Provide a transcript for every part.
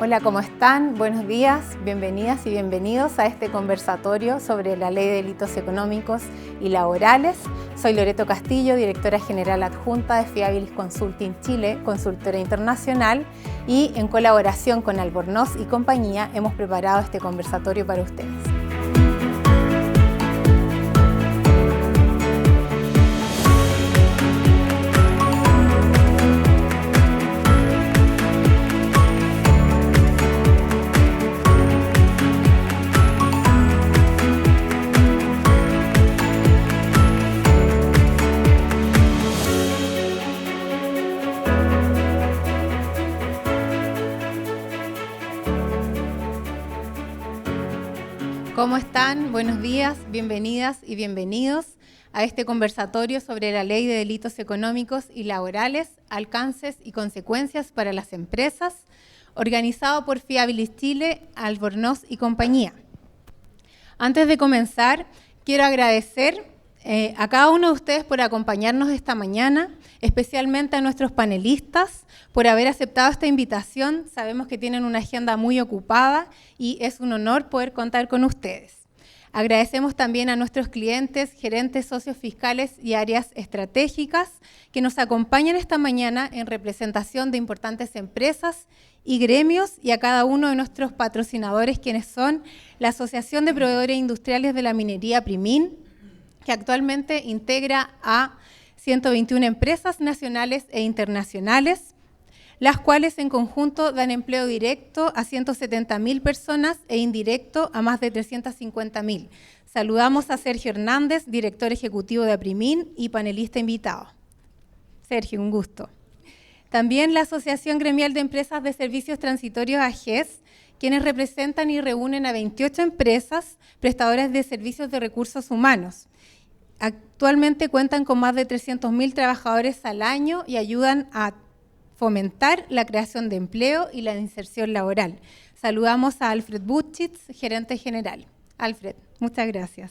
Hola, ¿cómo están? Buenos días, bienvenidas y bienvenidos a este conversatorio sobre la Ley de Delitos Económicos y Laborales. Soy Loreto Castillo, directora general adjunta de Fiabilis Consulting Chile, consultora internacional, y en colaboración con Albornoz y compañía hemos preparado este conversatorio para ustedes. ¿Cómo están? Buenos días, bienvenidas y bienvenidos a este conversatorio sobre la Ley de Delitos Económicos y Laborales, alcances y consecuencias para las empresas, organizado por Fiabilis Chile, Albornoz y compañía. Antes de comenzar, quiero agradecer a cada uno de ustedes por acompañarnos esta mañana, especialmente a nuestros panelistas por haber aceptado esta invitación. Sabemos que tienen una agenda muy ocupada y es un honor poder contar con ustedes. Agradecemos también a nuestros clientes, gerentes, socios fiscales y áreas estratégicas que nos acompañan esta mañana en representación de importantes empresas y gremios, y a cada uno de nuestros patrocinadores, quienes son la Asociación de Proveedores Industriales de la Minería Primin, que actualmente integra a 121 empresas nacionales e internacionales, las cuales en conjunto dan empleo directo a 170.000 personas e indirecto a más de 350.000. Saludamos a Sergio Hernández, director ejecutivo de Aprimin y panelista invitado. Sergio, un gusto. También la Asociación Gremial de Empresas de Servicios Transitorios AGES, quienes representan y reúnen a 28 empresas prestadoras de servicios de recursos humanos. Actualmente cuentan con más de 300.000 trabajadores al año y ayudan a fomentar la creación de empleo y la inserción laboral. Saludamos a Alfred Butchitz, gerente general. Alfred, muchas gracias.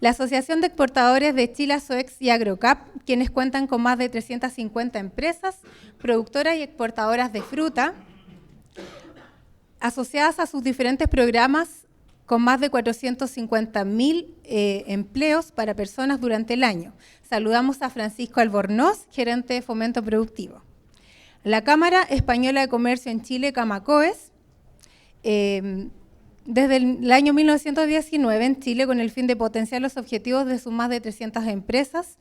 La Asociación de Exportadores de Chile Soex y Agrocap, quienes cuentan con más de 350 empresas, productoras y exportadoras de fruta, asociadas a sus diferentes programas con más de 450.000 empleos para personas durante el año. Saludamos a Francisco Albornoz, gerente de Fomento Productivo. La Cámara Española de Comercio en Chile, Camacoes, desde el año 1919 en Chile, con el fin de potenciar los objetivos de sus más de 300 empresas.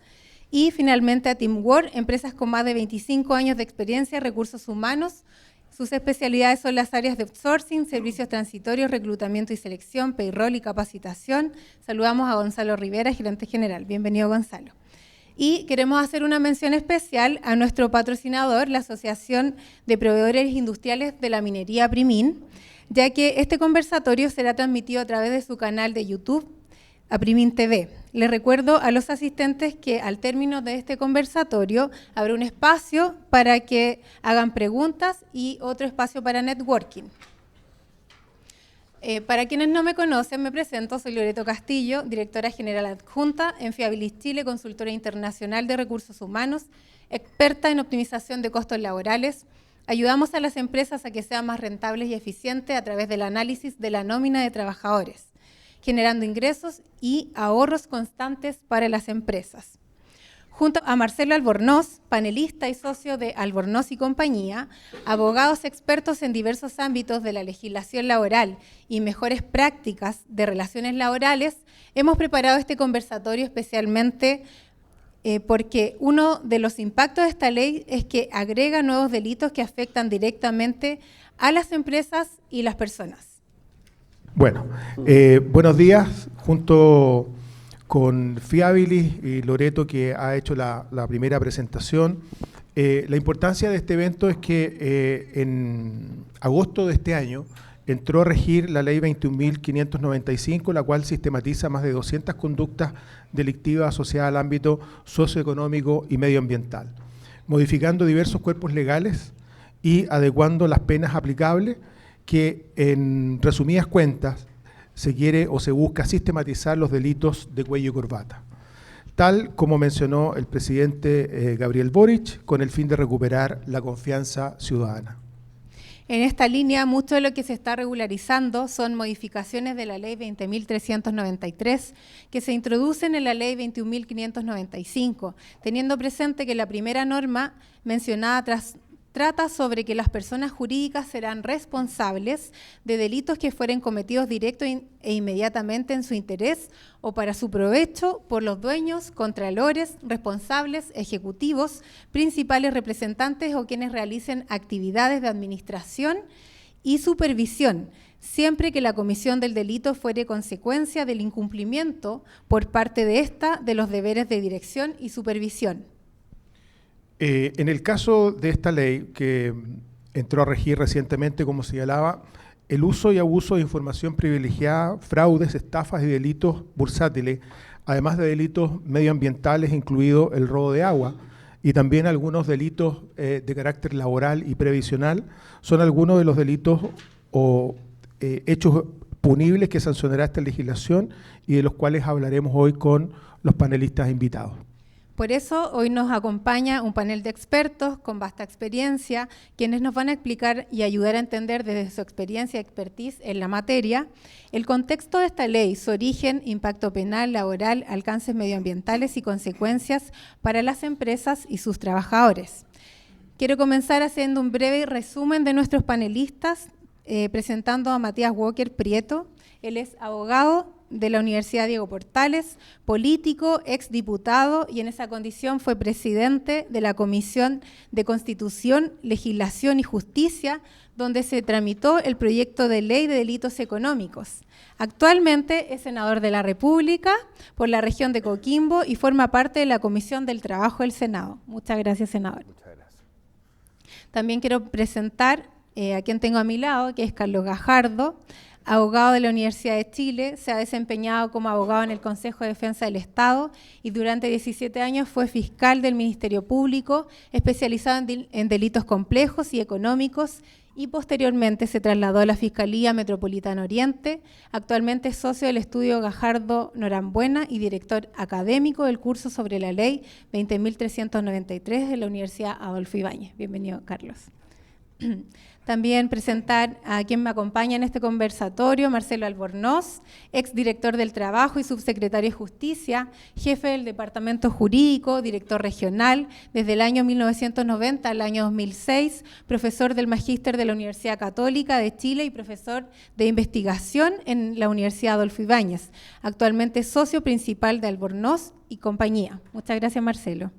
Y finalmente a Teamwork, empresas con más de 25 años de experiencia en recursos humanos. Sus especialidades son las áreas de outsourcing, servicios transitorios, reclutamiento y selección, payroll y capacitación. Saludamos a Gonzalo Rivera, gerente general. Bienvenido, Gonzalo. Y queremos hacer una mención especial a nuestro patrocinador, la Asociación de Proveedores Industriales de la Minería Primin, ya que este conversatorio será transmitido a través de su canal de YouTube, Aprimin TV. Les recuerdo a los asistentes que al término de este conversatorio habrá un espacio para que hagan preguntas y otro espacio para networking. Para quienes no me conocen, me presento, soy Loreto Castillo, directora general adjunta en Fiabilis Chile, consultora internacional de recursos humanos, experta en optimización de costos laborales. Ayudamos a las empresas a que sean más rentables y eficientes a través del análisis de la nómina de trabajadores, generando ingresos y ahorros constantes para las empresas. Junto a Marcelo Albornoz, panelista y socio de Albornoz y compañía, abogados expertos en diversos ámbitos de la legislación laboral y mejores prácticas de relaciones laborales, hemos preparado este conversatorio especialmente porque uno de los impactos de esta ley es que agrega nuevos delitos que afectan directamente a las empresas y las personas. Bueno, buenos días, junto con Fiabilis y Loreto, que ha hecho la primera presentación. La importancia de este evento es que en agosto de este año entró a regir la ley 21.595, la cual sistematiza más de 200 conductas delictivas asociadas al ámbito socioeconómico y medioambiental, modificando diversos cuerpos legales y adecuando las penas aplicables, que en resumidas cuentas se quiere o se busca sistematizar los delitos de cuello y corbata, tal como mencionó el presidente Gabriel Boric, con el fin de recuperar la confianza ciudadana. En esta línea, mucho de lo que se está regularizando son modificaciones de la Ley 20.393 que se introducen en la Ley 21.595, teniendo presente que la primera norma mencionada trata sobre que las personas jurídicas serán responsables de delitos que fueren cometidos directo e inmediatamente en su interés o para su provecho por los dueños, contralores, responsables, ejecutivos, principales representantes o quienes realicen actividades de administración y supervisión, siempre que la comisión del delito fuere consecuencia del incumplimiento por parte de ésta de los deberes de dirección y supervisión. En el caso de esta ley, que entró a regir recientemente, como señalaba, el uso y abuso de información privilegiada, fraudes, estafas y delitos bursátiles, además de delitos medioambientales, incluido el robo de agua, y también algunos delitos de carácter laboral y previsional, son algunos de los delitos o hechos punibles que sancionará esta legislación y de los cuales hablaremos hoy con los panelistas invitados. Por eso hoy nos acompaña un panel de expertos con vasta experiencia, quienes nos van a explicar y ayudar a entender desde su experiencia y expertise en la materia el contexto de esta ley, su origen, impacto penal, laboral, alcances medioambientales y consecuencias para las empresas y sus trabajadores. Quiero comenzar haciendo un breve resumen de nuestros panelistas, presentando a Matías Walker Prieto. Él es abogado de la Universidad Diego Portales, político, exdiputado, y en esa condición fue presidente de la Comisión de Constitución, Legislación y Justicia, donde se tramitó el proyecto de ley de delitos económicos. Actualmente es senador de la República por la región de Coquimbo y forma parte de la Comisión del Trabajo del Senado. Muchas gracias, senador. Muchas gracias. También quiero presentar a quien tengo a mi lado, que es Carlos Gajardo, abogado de la Universidad de Chile, se ha desempeñado como abogado en el Consejo de Defensa del Estado y durante 17 años fue fiscal del Ministerio Público, especializado en delitos complejos y económicos, y posteriormente se trasladó a la Fiscalía Metropolitana Oriente. Actualmente es socio del estudio Gajardo Norambuena y director académico del curso sobre la Ley 20.393 de la Universidad Adolfo Ibáñez. Bienvenido, Carlos. También presentar a quien me acompaña en este conversatorio, Marcelo Albornoz, exdirector del Trabajo y subsecretario de Justicia, jefe del Departamento Jurídico, director regional, desde el año 1990 al año 2006, profesor del Magíster de la Universidad Católica de Chile y profesor de investigación en la Universidad Adolfo Ibáñez. Actualmente socio principal de Albornoz y compañía. Muchas gracias, Marcelo.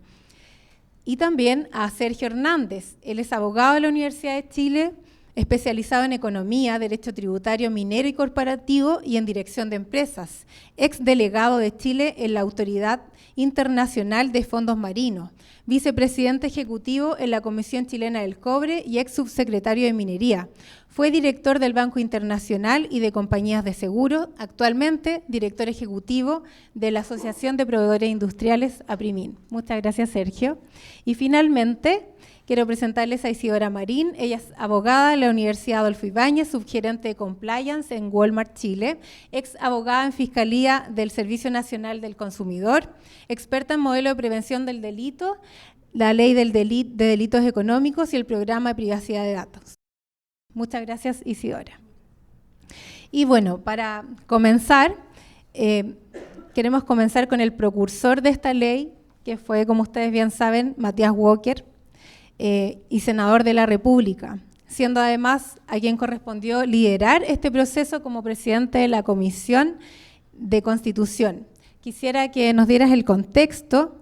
Y también a Sergio Hernández. Él es abogado de la Universidad de Chile, especializado en economía, derecho tributario, minero y corporativo y en dirección de empresas. Exdelegado de Chile en la Autoridad Internacional de Fondos Marinos. Vicepresidente ejecutivo en la Comisión Chilena del Cobre y ex subsecretario de Minería. Fue director del Banco Internacional y de Compañías de Seguros, actualmente director ejecutivo de la Asociación de Proveedores Industriales, APRIMIN. Muchas gracias, Sergio. Y finalmente, quiero presentarles a Isidora Marín. Ella es abogada de la Universidad Adolfo Ibáñez, subgerente de Compliance en Walmart Chile, ex abogada en Fiscalía del Servicio Nacional del Consumidor, experta en modelo de prevención del delito, la Ley de Delitos Económicos y el Programa de Privacidad de Datos. Muchas gracias, Isidora. Y bueno, para comenzar, queremos comenzar con el precursor de esta ley, que fue, como ustedes bien saben, Matías Walker, y senador de la República, siendo además a quien correspondió liderar este proceso como presidente de la Comisión de Constitución. Quisiera que nos dieras el contexto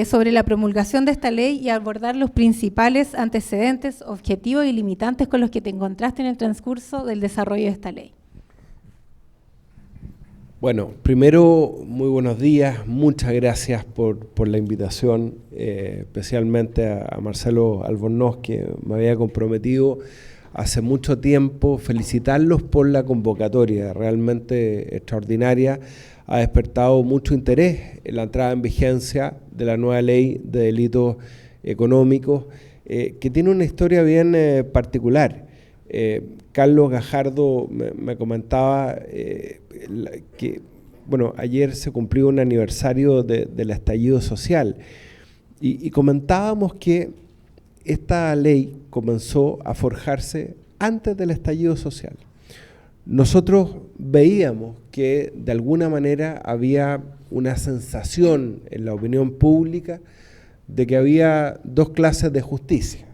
sobre la promulgación de esta ley y abordar los principales antecedentes, objetivos y limitantes con los que te encontraste en el transcurso del desarrollo de esta ley. Bueno, primero, muy buenos días, muchas gracias por la invitación, especialmente a Marcelo Albornoz, que me había comprometido hace mucho tiempo, felicitarlos por la convocatoria, realmente extraordinaria, ha despertado mucho interés en la entrada en vigencia de la nueva ley de delitos económicos, que tiene una historia bien particular. Carlos Gajardo me comentaba que, bueno, ayer se cumplió un aniversario del estallido social y comentábamos que esta ley comenzó a forjarse antes del estallido social. Nosotros veíamos que de alguna manera había una sensación en la opinión pública de que había dos clases de justicia.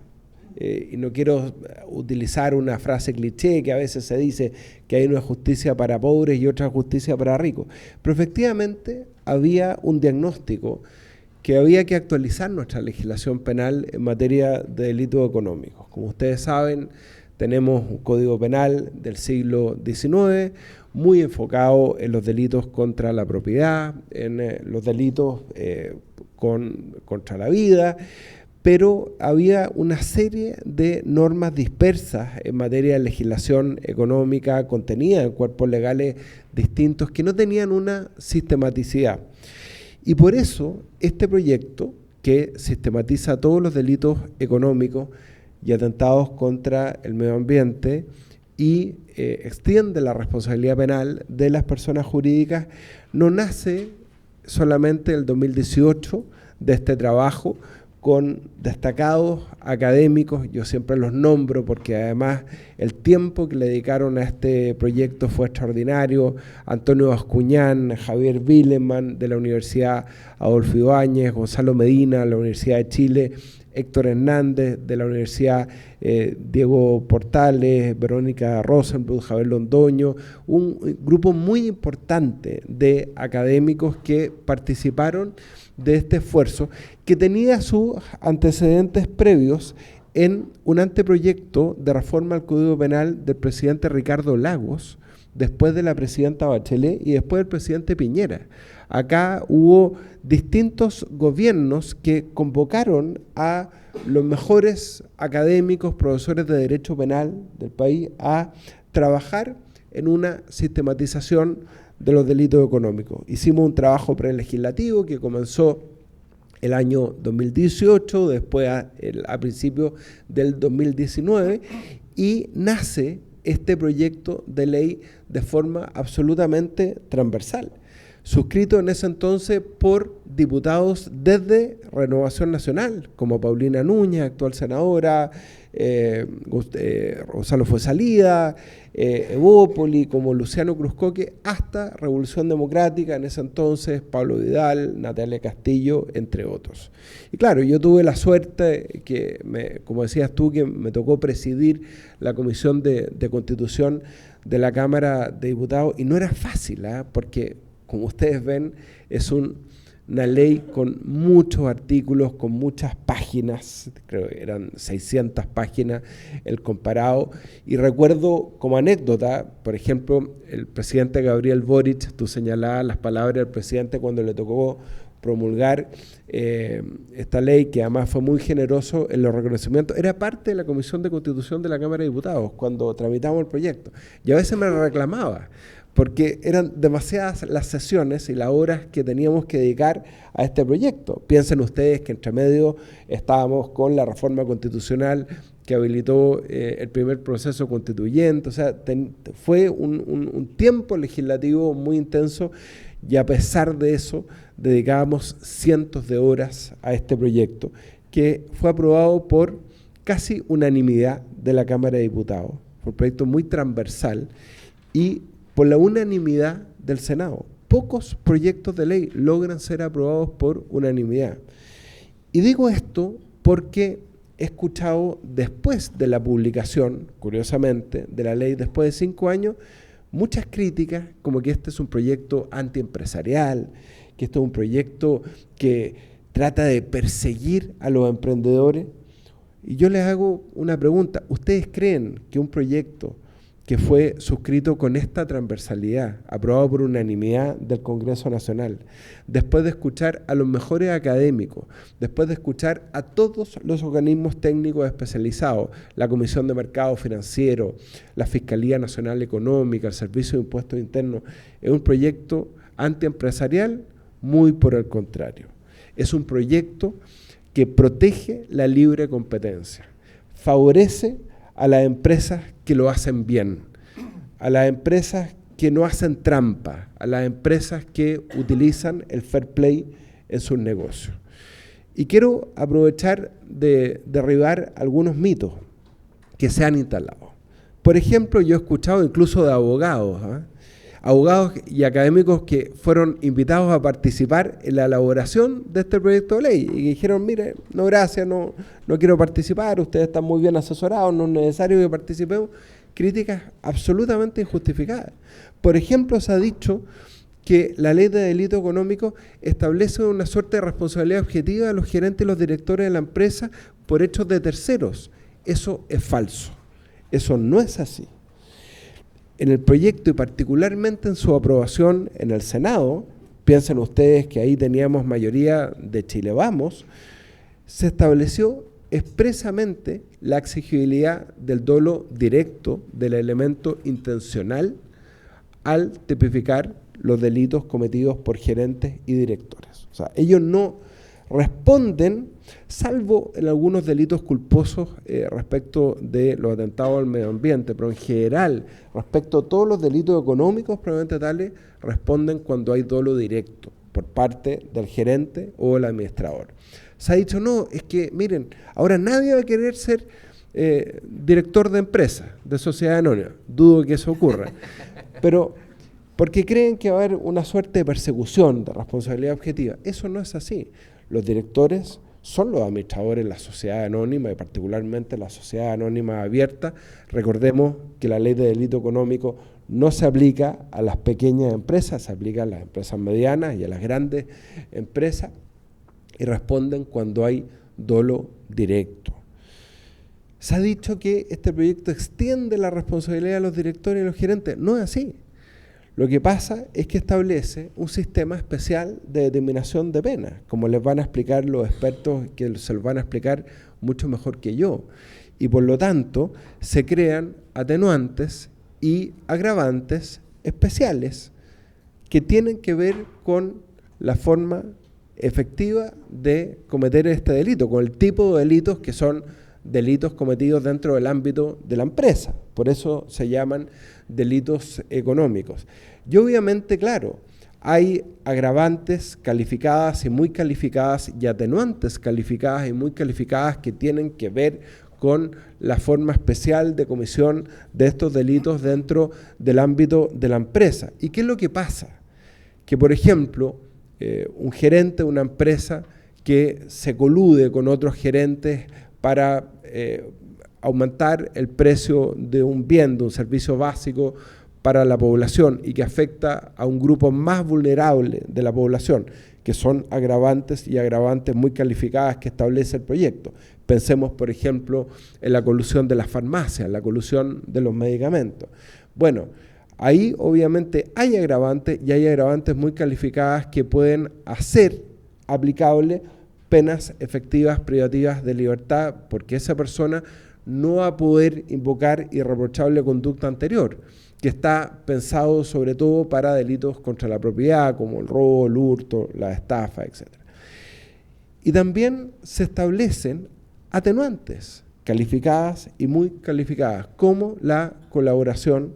Y no quiero utilizar una frase cliché que a veces se dice que hay una justicia para pobres y otra justicia para ricos, pero efectivamente había un diagnóstico que había que actualizar nuestra legislación penal en materia de delitos económicos. Como ustedes saben, tenemos un código penal del siglo XIX muy enfocado en los delitos contra la propiedad, en los delitos contra la vida, pero había una serie de normas dispersas en materia de legislación económica contenida en cuerpos legales distintos que no tenían una sistematicidad. Y por eso este proyecto, que sistematiza todos los delitos económicos y atentados contra el medio ambiente y extiende la responsabilidad penal de las personas jurídicas, no nace solamente el 2018 de este trabajo con destacados académicos. Yo siempre los nombro porque además el tiempo que le dedicaron a este proyecto fue extraordinario. Antonio Bascuñán, Javier Willeman de la Universidad Adolfo Ibáñez, Gonzalo Medina de la Universidad de Chile, Héctor Hernández de la Universidad Diego Portales, Verónica Rosenbluth, Javier Londoño, un grupo muy importante de académicos que participaron de este esfuerzo, que tenía sus antecedentes previos en un anteproyecto de reforma al Código Penal del presidente Ricardo Lagos, después de la presidenta Bachelet y después del presidente Piñera. Acá hubo distintos gobiernos que convocaron a los mejores académicos, profesores de Derecho Penal del país a trabajar en una sistematización de los delitos económicos. Hicimos un trabajo prelegislativo que comenzó el año 2018, después a principios del 2019, y nace este proyecto de ley de forma absolutamente transversal, suscrito en ese entonces por diputados desde Renovación Nacional, como Paulina Núñez, actual senadora, Gonzalo Fuenzalida, Evópoli, como Luciano Cruzcoque, hasta Revolución Democrática, en ese entonces, Pablo Vidal, Natalia Castillo, entre otros. Y claro, yo tuve la suerte que, como decías tú, que me tocó presidir la Comisión de Constitución de la Cámara de Diputados, y no era fácil, porque, como ustedes ven, es una ley con muchos artículos, con muchas páginas, creo que eran 600 páginas el comparado. Y recuerdo como anécdota, por ejemplo, el presidente Gabriel Boric, tú señalabas las palabras del presidente cuando le tocó promulgar esta ley, que además fue muy generoso en los reconocimientos. Era parte de la Comisión de Constitución de la Cámara de Diputados cuando tramitamos el proyecto. Y a veces me reclamaba, porque eran demasiadas las sesiones y las horas que teníamos que dedicar a este proyecto. Piensen ustedes que entre medio estábamos con la reforma constitucional que habilitó el primer proceso constituyente. O sea, fue un tiempo legislativo muy intenso, y a pesar de eso dedicábamos cientos de horas a este proyecto, que fue aprobado por casi unanimidad de la Cámara de Diputados. Fue un proyecto muy transversal y por la unanimidad del Senado. Pocos proyectos de ley logran ser aprobados por unanimidad. Y digo esto porque he escuchado después de la publicación, curiosamente, de la ley después de 5 años, muchas críticas, como que este es un proyecto antiempresarial, que este es un proyecto que trata de perseguir a los emprendedores. Y yo les hago una pregunta. ¿Ustedes creen que un proyecto que fue suscrito con esta transversalidad, aprobado por unanimidad del Congreso Nacional, después de escuchar a los mejores académicos, después de escuchar a todos los organismos técnicos especializados, la Comisión de Mercado Financiero, la Fiscalía Nacional Económica, el Servicio de Impuestos Internos, es un proyecto antiempresarial? Muy por el contrario. Es un proyecto que protege la libre competencia, favorece a las empresas que lo hacen bien, a las empresas que no hacen trampa, a las empresas que utilizan el fair play en sus negocios. Y quiero aprovechar de derribar algunos mitos que se han instalado. Por ejemplo, yo he escuchado incluso de abogados, abogados y académicos que fueron invitados a participar en la elaboración de este proyecto de ley y que dijeron, mire, no gracias, no quiero participar, ustedes están muy bien asesorados, no es necesario que participemos. Críticas absolutamente injustificadas. Por ejemplo, se ha dicho que la ley de delito económico establece una suerte de responsabilidad objetiva de los gerentes y los directores de la empresa por hechos de terceros. Eso es falso. Eso no es así. En el proyecto y particularmente en su aprobación en el Senado, piensen ustedes que ahí teníamos mayoría de Chile Vamos, se estableció expresamente la exigibilidad del dolo directo del elemento intencional al tipificar los delitos cometidos por gerentes y directores. O sea, ellos no responden, salvo en algunos delitos culposos respecto de los atentados al medio ambiente, pero en general, respecto a todos los delitos económicos probablemente tales, responden cuando hay dolo directo por parte del gerente o el administrador. Se ha dicho, no, es que, miren, ahora nadie va a querer ser director de empresa, de sociedad anónima. Dudo que eso ocurra. Pero porque creen que va a haber una suerte de persecución, de responsabilidad objetiva. Eso no es así. Los directores son los administradores de la sociedad anónima y particularmente la sociedad anónima abierta. Recordemos que la ley de delito económico no se aplica a las pequeñas empresas, se aplica a las empresas medianas y a las grandes empresas y responden cuando hay dolo directo. Se ha dicho que este proyecto extiende la responsabilidad de los directores y los gerentes. No es así. Lo que pasa es que establece un sistema especial de determinación de penas, como les van a explicar los expertos que se los van a explicar mucho mejor que yo. Y por lo tanto, se crean atenuantes y agravantes especiales que tienen que ver con la forma efectiva de cometer este delito, con el tipo de delitos que son delitos cometidos dentro del ámbito de la empresa. Por eso se llaman delitos económicos. Y obviamente, claro, hay agravantes calificadas y muy calificadas y atenuantes calificadas y muy calificadas que tienen que ver con la forma especial de comisión de estos delitos dentro del ámbito de la empresa. ¿Y qué es lo que pasa? Que, por ejemplo, un gerente de una empresa que se colude con otros gerentes para aumentar el precio de un bien, de un servicio básico para la población y que afecta a un grupo más vulnerable de la población, que son agravantes y agravantes muy calificadas que establece el proyecto. Pensemos, por ejemplo, en la colusión de las farmacias, la colusión de los medicamentos. Bueno, ahí obviamente hay agravantes y hay agravantes muy calificadas que pueden hacer aplicable penas efectivas privativas de libertad porque esa persona no va a poder invocar irreprochable conducta anterior, que está pensado sobre todo para delitos contra la propiedad, como el robo, el hurto, la estafa, etc. Y también se establecen atenuantes calificadas y muy calificadas, como la colaboración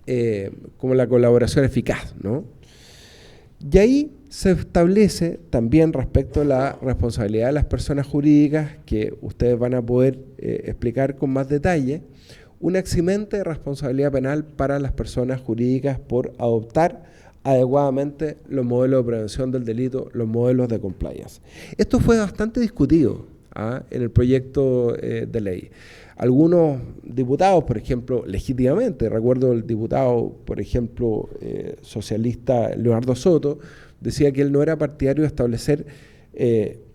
eficaz, ¿no? Y ahí se establece también respecto a la responsabilidad de las personas jurídicas, que ustedes van a poder explicar con más detalle, un eximente de responsabilidad penal para las personas jurídicas por adoptar adecuadamente los modelos de prevención del delito, los modelos de compliance. Esto fue bastante discutido en el proyecto de ley. Algunos diputados, por ejemplo, legítimamente, recuerdo el diputado, por ejemplo, socialista Leonardo Soto, decía que él no era partidario de establecer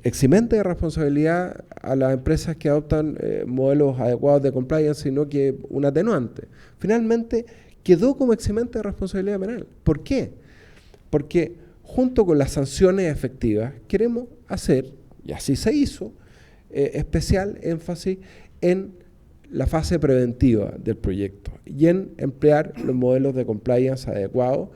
eximente de responsabilidad a las empresas que adoptan modelos adecuados de compliance, sino que un atenuante. Finalmente, quedó como eximente de responsabilidad penal. ¿Por qué? Porque junto con las sanciones efectivas queremos hacer, y así se hizo, especial énfasis en la fase preventiva del proyecto y en emplear los modelos de compliance adecuados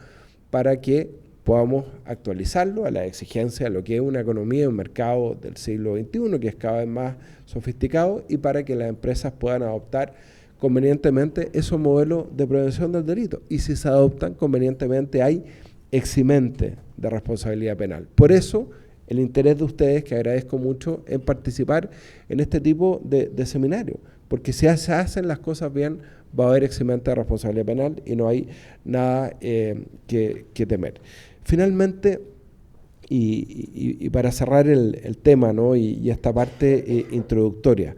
para que podamos actualizarlo a la exigencia de lo que es una economía y un mercado del siglo XXI, que es cada vez más sofisticado, y para que las empresas puedan adoptar convenientemente esos modelos de prevención del delito. Y si se adoptan convenientemente, hay eximente de responsabilidad penal. Por eso, el interés de ustedes, que agradezco mucho, en participar en este tipo de seminario, porque si se hacen las cosas bien, va a haber eximente de responsabilidad penal y no hay nada que temer. Finalmente, y para cerrar el tema, ¿no? y esta parte introductoria,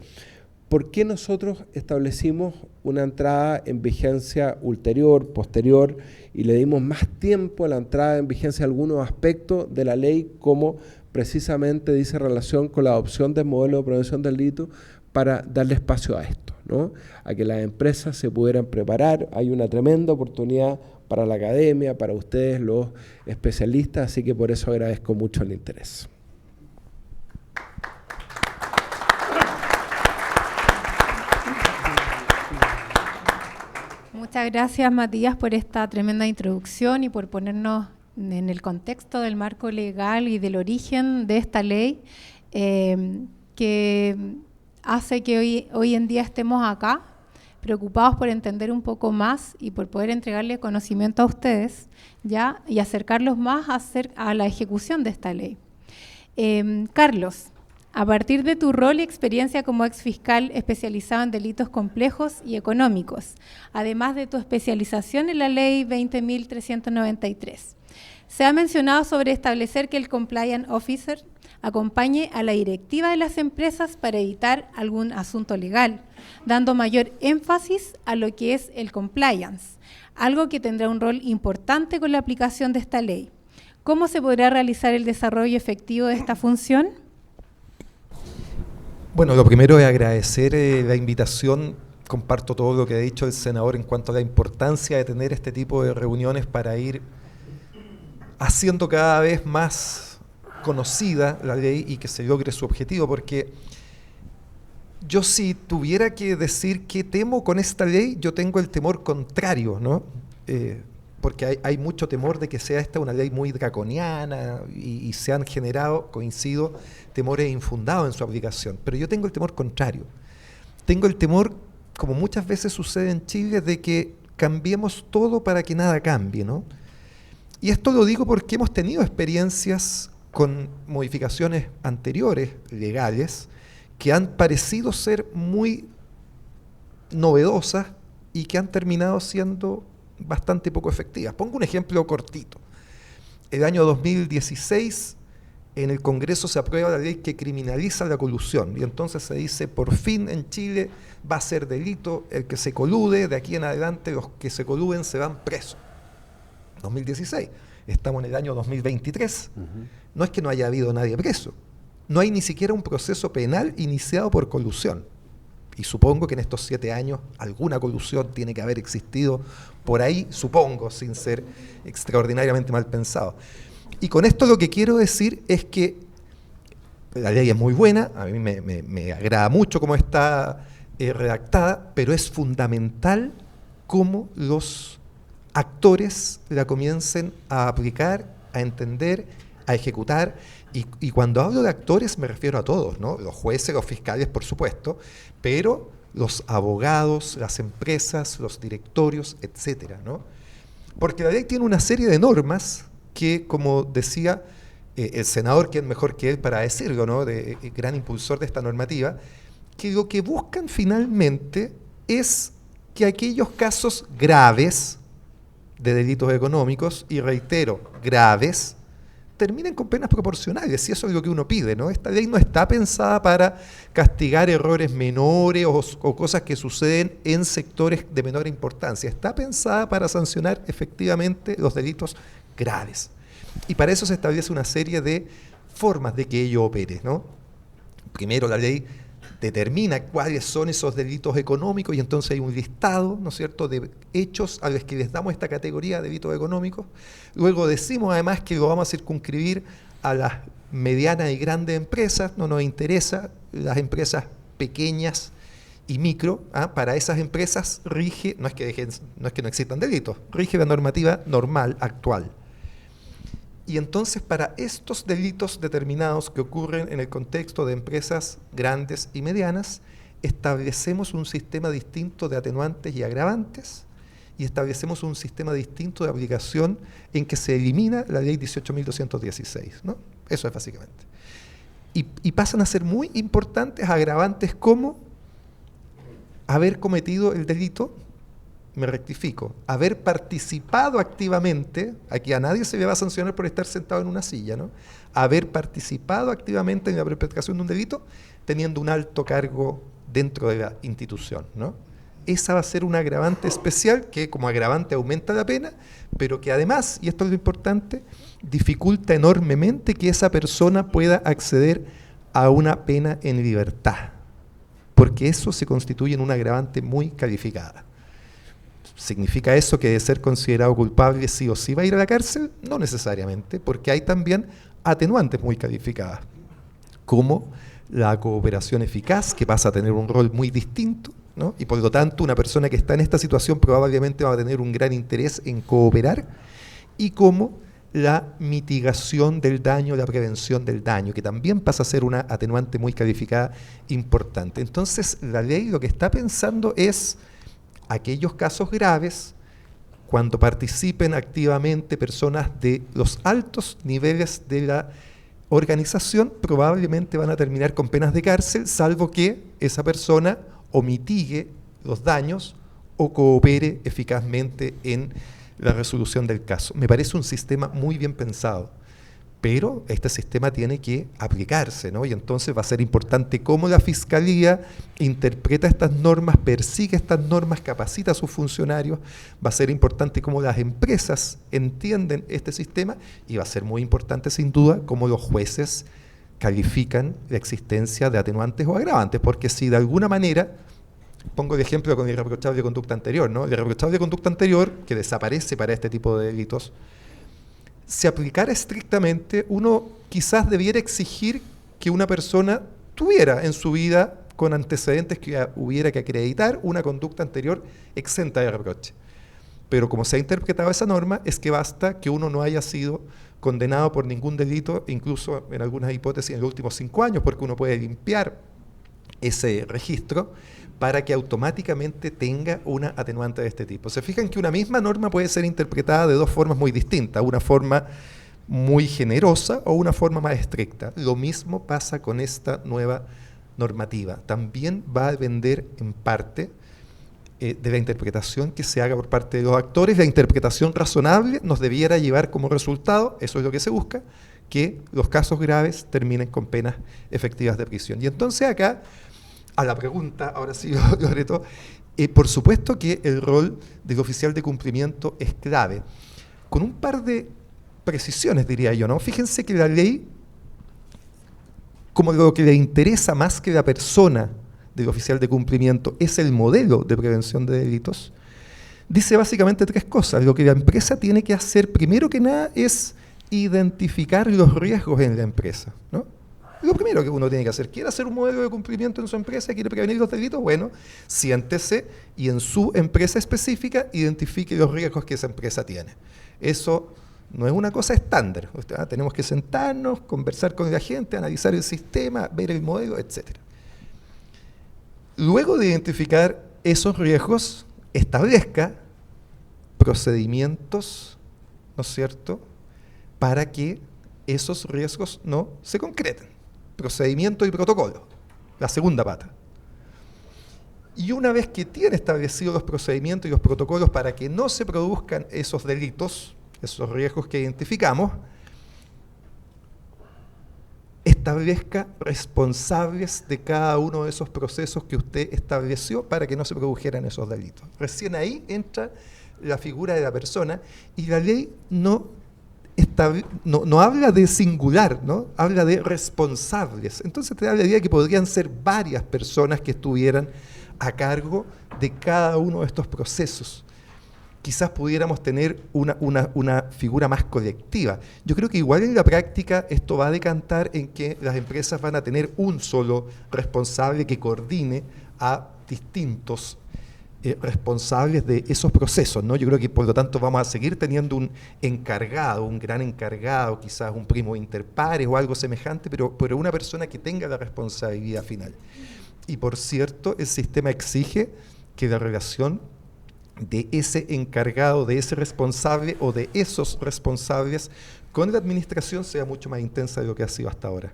¿por qué nosotros establecimos una entrada en vigencia ulterior, posterior, y le dimos más tiempo a la entrada en vigencia de algunos aspectos de la ley, como precisamente dice relación con la adopción del modelo de prevención del delito, para darle espacio a esto, ¿no? A que las empresas se pudieran preparar? Hay una tremenda oportunidad para la academia, para ustedes los especialistas, así que por eso agradezco mucho el interés. Muchas gracias, Matías, por esta tremenda introducción y por ponernos en el contexto del marco legal y del origen de esta ley, que hace que hoy en día estemos acá, preocupados por entender un poco más y por poder entregarle conocimiento a ustedes, ¿ya? Y acercarlos más a la ejecución de esta ley. Carlos, a partir de tu rol y experiencia como exfiscal especializado en delitos complejos y económicos, además de tu especialización en la ley 20.393, se ha mencionado sobre establecer que el compliance officer acompañe a la directiva de las empresas para evitar algún asunto legal, dando mayor énfasis a lo que es el compliance, algo que tendrá un rol importante con la aplicación de esta ley. ¿Cómo se podrá realizar el desarrollo efectivo de esta función? Bueno, lo primero es agradecer la invitación. Comparto todo lo que ha dicho el senador en cuanto a la importancia de tener este tipo de reuniones para ir haciendo cada vez más conocida la ley y que se logre su objetivo, porque yo, si tuviera que decir qué temo con esta ley, yo tengo el temor contrario, ¿no? Porque hay mucho temor de que sea esta una ley muy draconiana y se han generado, coincido, temores infundados en su aplicación. Pero yo tengo el temor contrario. Tengo el temor, como muchas veces sucede en Chile, de que cambiemos todo para que nada cambie, ¿no? Y esto lo digo porque hemos tenido experiencias con modificaciones anteriores, legales, que han parecido ser muy novedosas y que han terminado siendo bastante poco efectivas. Pongo un ejemplo cortito. El año 2016, en el Congreso se aprueba la ley que criminaliza la colusión, y entonces se dice, por fin en Chile va a ser delito el que se colude, de aquí en adelante los que se coluden se van presos. 2016. Estamos en el año 2023. No es que no haya habido nadie preso. No hay ni siquiera un proceso penal iniciado por colusión. Y supongo que en estos 7 años alguna colusión tiene que haber existido por ahí, supongo, sin ser extraordinariamente mal pensado. Y con esto lo que quiero decir es que la ley es muy buena, a mí me agrada mucho cómo está redactada, pero es fundamental cómo los actores la comiencen a aplicar, a entender, a ejecutar, y cuando hablo de actores me refiero a todos, ¿no? Los jueces, los fiscales, por supuesto, pero los abogados, las empresas, los directorios, etcétera, ¿no? Porque la ley tiene una serie de normas que, como decía el senador, ¿quién mejor que él para decirlo, ¿no? Gran impulsor de esta normativa, que lo que buscan finalmente es que aquellos casos graves de delitos económicos, y reitero, graves, terminen con penas proporcionales, y eso es lo que uno pide, ¿no? Esta ley no está pensada para castigar errores menores o cosas que suceden en sectores de menor importancia, está pensada para sancionar efectivamente los delitos graves. Y para eso se establece una serie de formas de que ello opere, ¿no? Primero, la ley determina cuáles son esos delitos económicos, y entonces hay un listado, ¿no es cierto?, de hechos a los que les damos esta categoría de delitos económicos. Luego decimos además que lo vamos a circunscribir a las medianas y grandes empresas, no nos interesa las empresas pequeñas y micro, para esas empresas rige, no es que no existan delitos, rige la normativa normal, actual. Y entonces, para estos delitos determinados que ocurren en el contexto de empresas grandes y medianas, establecemos un sistema distinto de atenuantes y agravantes, y establecemos un sistema distinto de aplicación en que se elimina la ley 18.216, ¿no? Eso es básicamente. Y pasan a ser muy importantes agravantes como haber cometido el delito, me rectifico, haber participado activamente, aquí a nadie se le va a sancionar por estar sentado en una silla, ¿no? Haber participado activamente en la perpetración de un delito teniendo un alto cargo dentro de la institución, ¿no? Esa va a ser un agravante especial que como agravante aumenta la pena, pero que además, y esto es lo importante, dificulta enormemente que esa persona pueda acceder a una pena en libertad, porque eso se constituye en un agravante muy calificada. ¿Significa eso que de ser considerado culpable sí o sí va a ir a la cárcel? No necesariamente, porque hay también atenuantes muy calificadas, como la cooperación eficaz, que pasa a tener un rol muy distinto, ¿no? Y por lo tanto una persona que está en esta situación probablemente va a tener un gran interés en cooperar, y como la mitigación del daño, la prevención del daño, que también pasa a ser una atenuante muy calificada importante. Entonces la ley lo que está pensando es aquellos casos graves cuando participen activamente personas de los altos niveles de la organización, probablemente van a terminar con penas de cárcel, salvo que esa persona o mitigue los daños o coopere eficazmente en la resolución del caso. Me parece un sistema muy bien pensado, pero este sistema tiene que aplicarse, ¿no? Y entonces va a ser importante cómo la Fiscalía interpreta estas normas, persigue estas normas, capacita a sus funcionarios, va a ser importante cómo las empresas entienden este sistema, y va a ser muy importante sin duda cómo los jueces califican la existencia de atenuantes o agravantes, porque si de alguna manera, pongo el ejemplo con el irreprochable conducta anterior, ¿no? El irreprochable conducta anterior, que desaparece para este tipo de delitos, si aplicara estrictamente, uno quizás debiera exigir que una persona tuviera en su vida, con antecedentes que hubiera que acreditar, una conducta anterior exenta de reproche. Pero como se ha interpretado esa norma, es que basta que uno no haya sido condenado por ningún delito, incluso en algunas hipótesis en los últimos 5 años, porque uno puede limpiar ese registro para que automáticamente tenga una atenuante de este tipo. Se fijan que una misma norma puede ser interpretada de dos formas muy distintas, una forma muy generosa o una forma más estricta. Lo mismo pasa con esta nueva normativa. También va a depender en parte de la interpretación que se haga por parte de los actores. La interpretación razonable nos debiera llevar como resultado, eso es lo que se busca, que los casos graves terminen con penas efectivas de prisión. Y entonces acá, a la pregunta, ahora sí, Loreto, por supuesto que el rol del oficial de cumplimiento es clave, con un par de precisiones, diría yo, ¿no? Fíjense que la ley, como lo que le interesa más que la persona del oficial de cumplimiento es el modelo de prevención de delitos, dice básicamente 3 cosas. Lo que la empresa tiene que hacer, primero que nada, es identificar los riesgos en la empresa, ¿no? Lo primero que uno tiene que hacer, ¿quiere hacer un modelo de cumplimiento en su empresa? ¿Quiere prevenir los delitos? Bueno, siéntese y en su empresa específica identifique los riesgos que esa empresa tiene. Eso no es una cosa estándar. Tenemos que sentarnos, conversar con la gente, analizar el sistema, ver el modelo, etc. Luego de identificar esos riesgos, establezca procedimientos, ¿no es cierto?, para que esos riesgos no se concreten. Procedimiento y protocolo, la segunda pata. Y una vez que tiene establecidos los procedimientos y los protocolos para que no se produzcan esos delitos, esos riesgos que identificamos, establezca responsables de cada uno de esos procesos que usted estableció para que no se produjeran esos delitos. Recién ahí entra la figura de la persona, y la ley no habla de singular, ¿no? Habla de responsables. Entonces te da la idea de que podrían ser varias personas que estuvieran a cargo de cada uno de estos procesos. Quizás pudiéramos tener una figura más colectiva. Yo creo que igual en la práctica esto va a decantar en que las empresas van a tener un solo responsable que coordine a distintos responsables de esos procesos, ¿no? Yo creo que por lo tanto vamos a seguir teniendo un encargado, un gran encargado, quizás un primo inter pares o algo semejante, pero una persona que tenga la responsabilidad final. Y por cierto, el sistema exige que la relación de ese encargado, de ese responsable o de esos responsables con la administración sea mucho más intensa de lo que ha sido hasta ahora,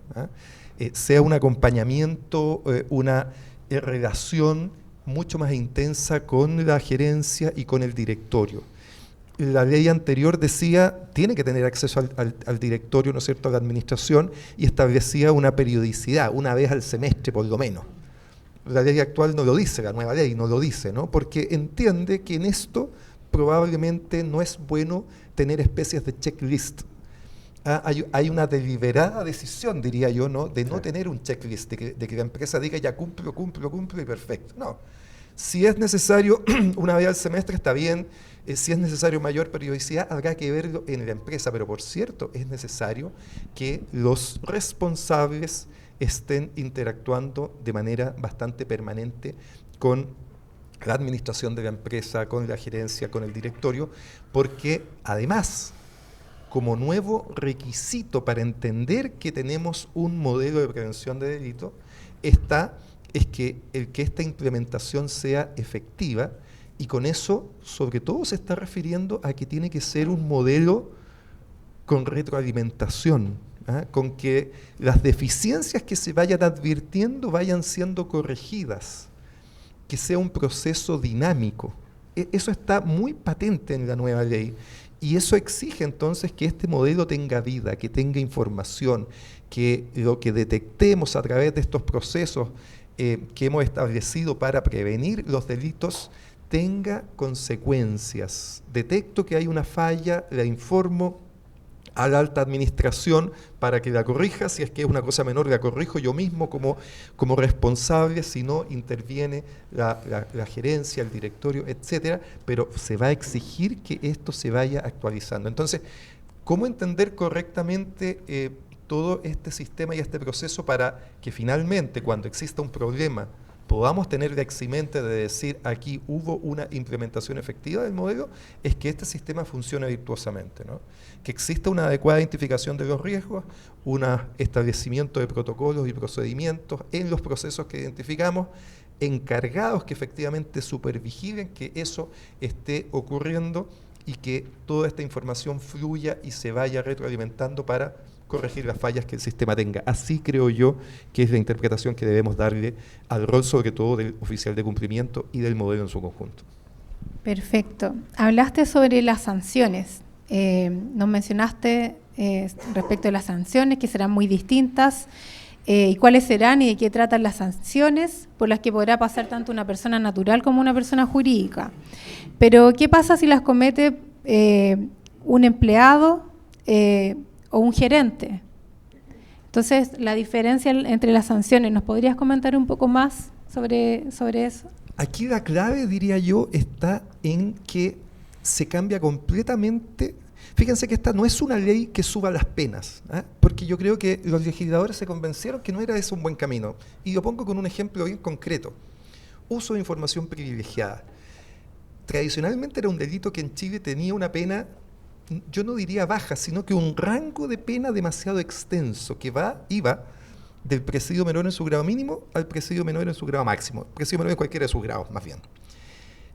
¿eh? Sea un acompañamiento, una relación mucho más intensa con la gerencia y con el directorio. La ley anterior decía, tiene que tener acceso al directorio, ¿no es cierto?, a la administración, y establecía una periodicidad, una vez al semestre por lo menos. La ley actual no lo dice, la nueva ley no lo dice, ¿no?, porque entiende que en esto probablemente no es bueno tener especies de checklist. Hay una deliberada decisión, diría yo, ¿no?, de no tener un checklist, de que la empresa diga ya cumplo y perfecto. No. Si es necesario una vez al semestre, está bien. Si es necesario mayor periodicidad, habrá que verlo en la empresa. Pero por cierto, es necesario que los responsables estén interactuando de manera bastante permanente con la administración de la empresa, con la gerencia, con el directorio, porque además, como nuevo requisito para entender que tenemos un modelo de prevención de delito, es que esta implementación sea efectiva, y con eso, sobre todo, se está refiriendo a que tiene que ser un modelo con retroalimentación, con que las deficiencias que se vayan advirtiendo vayan siendo corregidas, que sea un proceso dinámico. Eso está muy patente en la nueva ley, y eso exige entonces que este modelo tenga vida, que tenga información, que lo que detectemos a través de estos procesos que hemos establecido para prevenir los delitos tenga consecuencias. Detecto que hay una falla, la informo a la alta administración para que la corrija. Si es que es una cosa menor, la corrijo yo mismo como responsable. Si no, interviene la gerencia, el directorio, etcétera, pero se va a exigir que esto se vaya actualizando. Entonces, ¿cómo entender correctamente todo este sistema y este proceso para que finalmente, cuando exista un problema, podamos tener la eximente de decir aquí hubo una implementación efectiva del modelo? Es que este sistema funcione virtuosamente, ¿no? Que exista una adecuada identificación de los riesgos, un establecimiento de protocolos y procedimientos en los procesos que identificamos, encargados que efectivamente supervigilen que eso esté ocurriendo y que toda esta información fluya y se vaya retroalimentando para corregir las fallas que el sistema tenga. Así creo yo que es la interpretación que debemos darle al rol, sobre todo del oficial de cumplimiento y del modelo en su conjunto. Perfecto. Hablaste sobre las sanciones. Nos mencionaste respecto a las sanciones, que serán muy distintas, y cuáles serán y de qué tratan las sanciones por las que podrá pasar tanto una persona natural como una persona jurídica. Pero, ¿qué pasa si las comete un empleado o un gerente? Entonces, la diferencia entre las sanciones, ¿nos podrías comentar un poco más sobre eso? Aquí la clave, diría yo, está en que se cambia completamente. Fíjense que esta no es una ley que suba las penas, porque yo creo que los legisladores se convencieron que no era ese un buen camino. Y lo pongo con un ejemplo bien concreto. Uso de información privilegiada. Tradicionalmente era un delito que en Chile tenía una pena, yo no diría baja, sino que un rango de pena demasiado extenso, que iba del presidio menor en su grado mínimo al presidio menor en su grado máximo. Presidio menor en cualquiera de sus grados, más bien.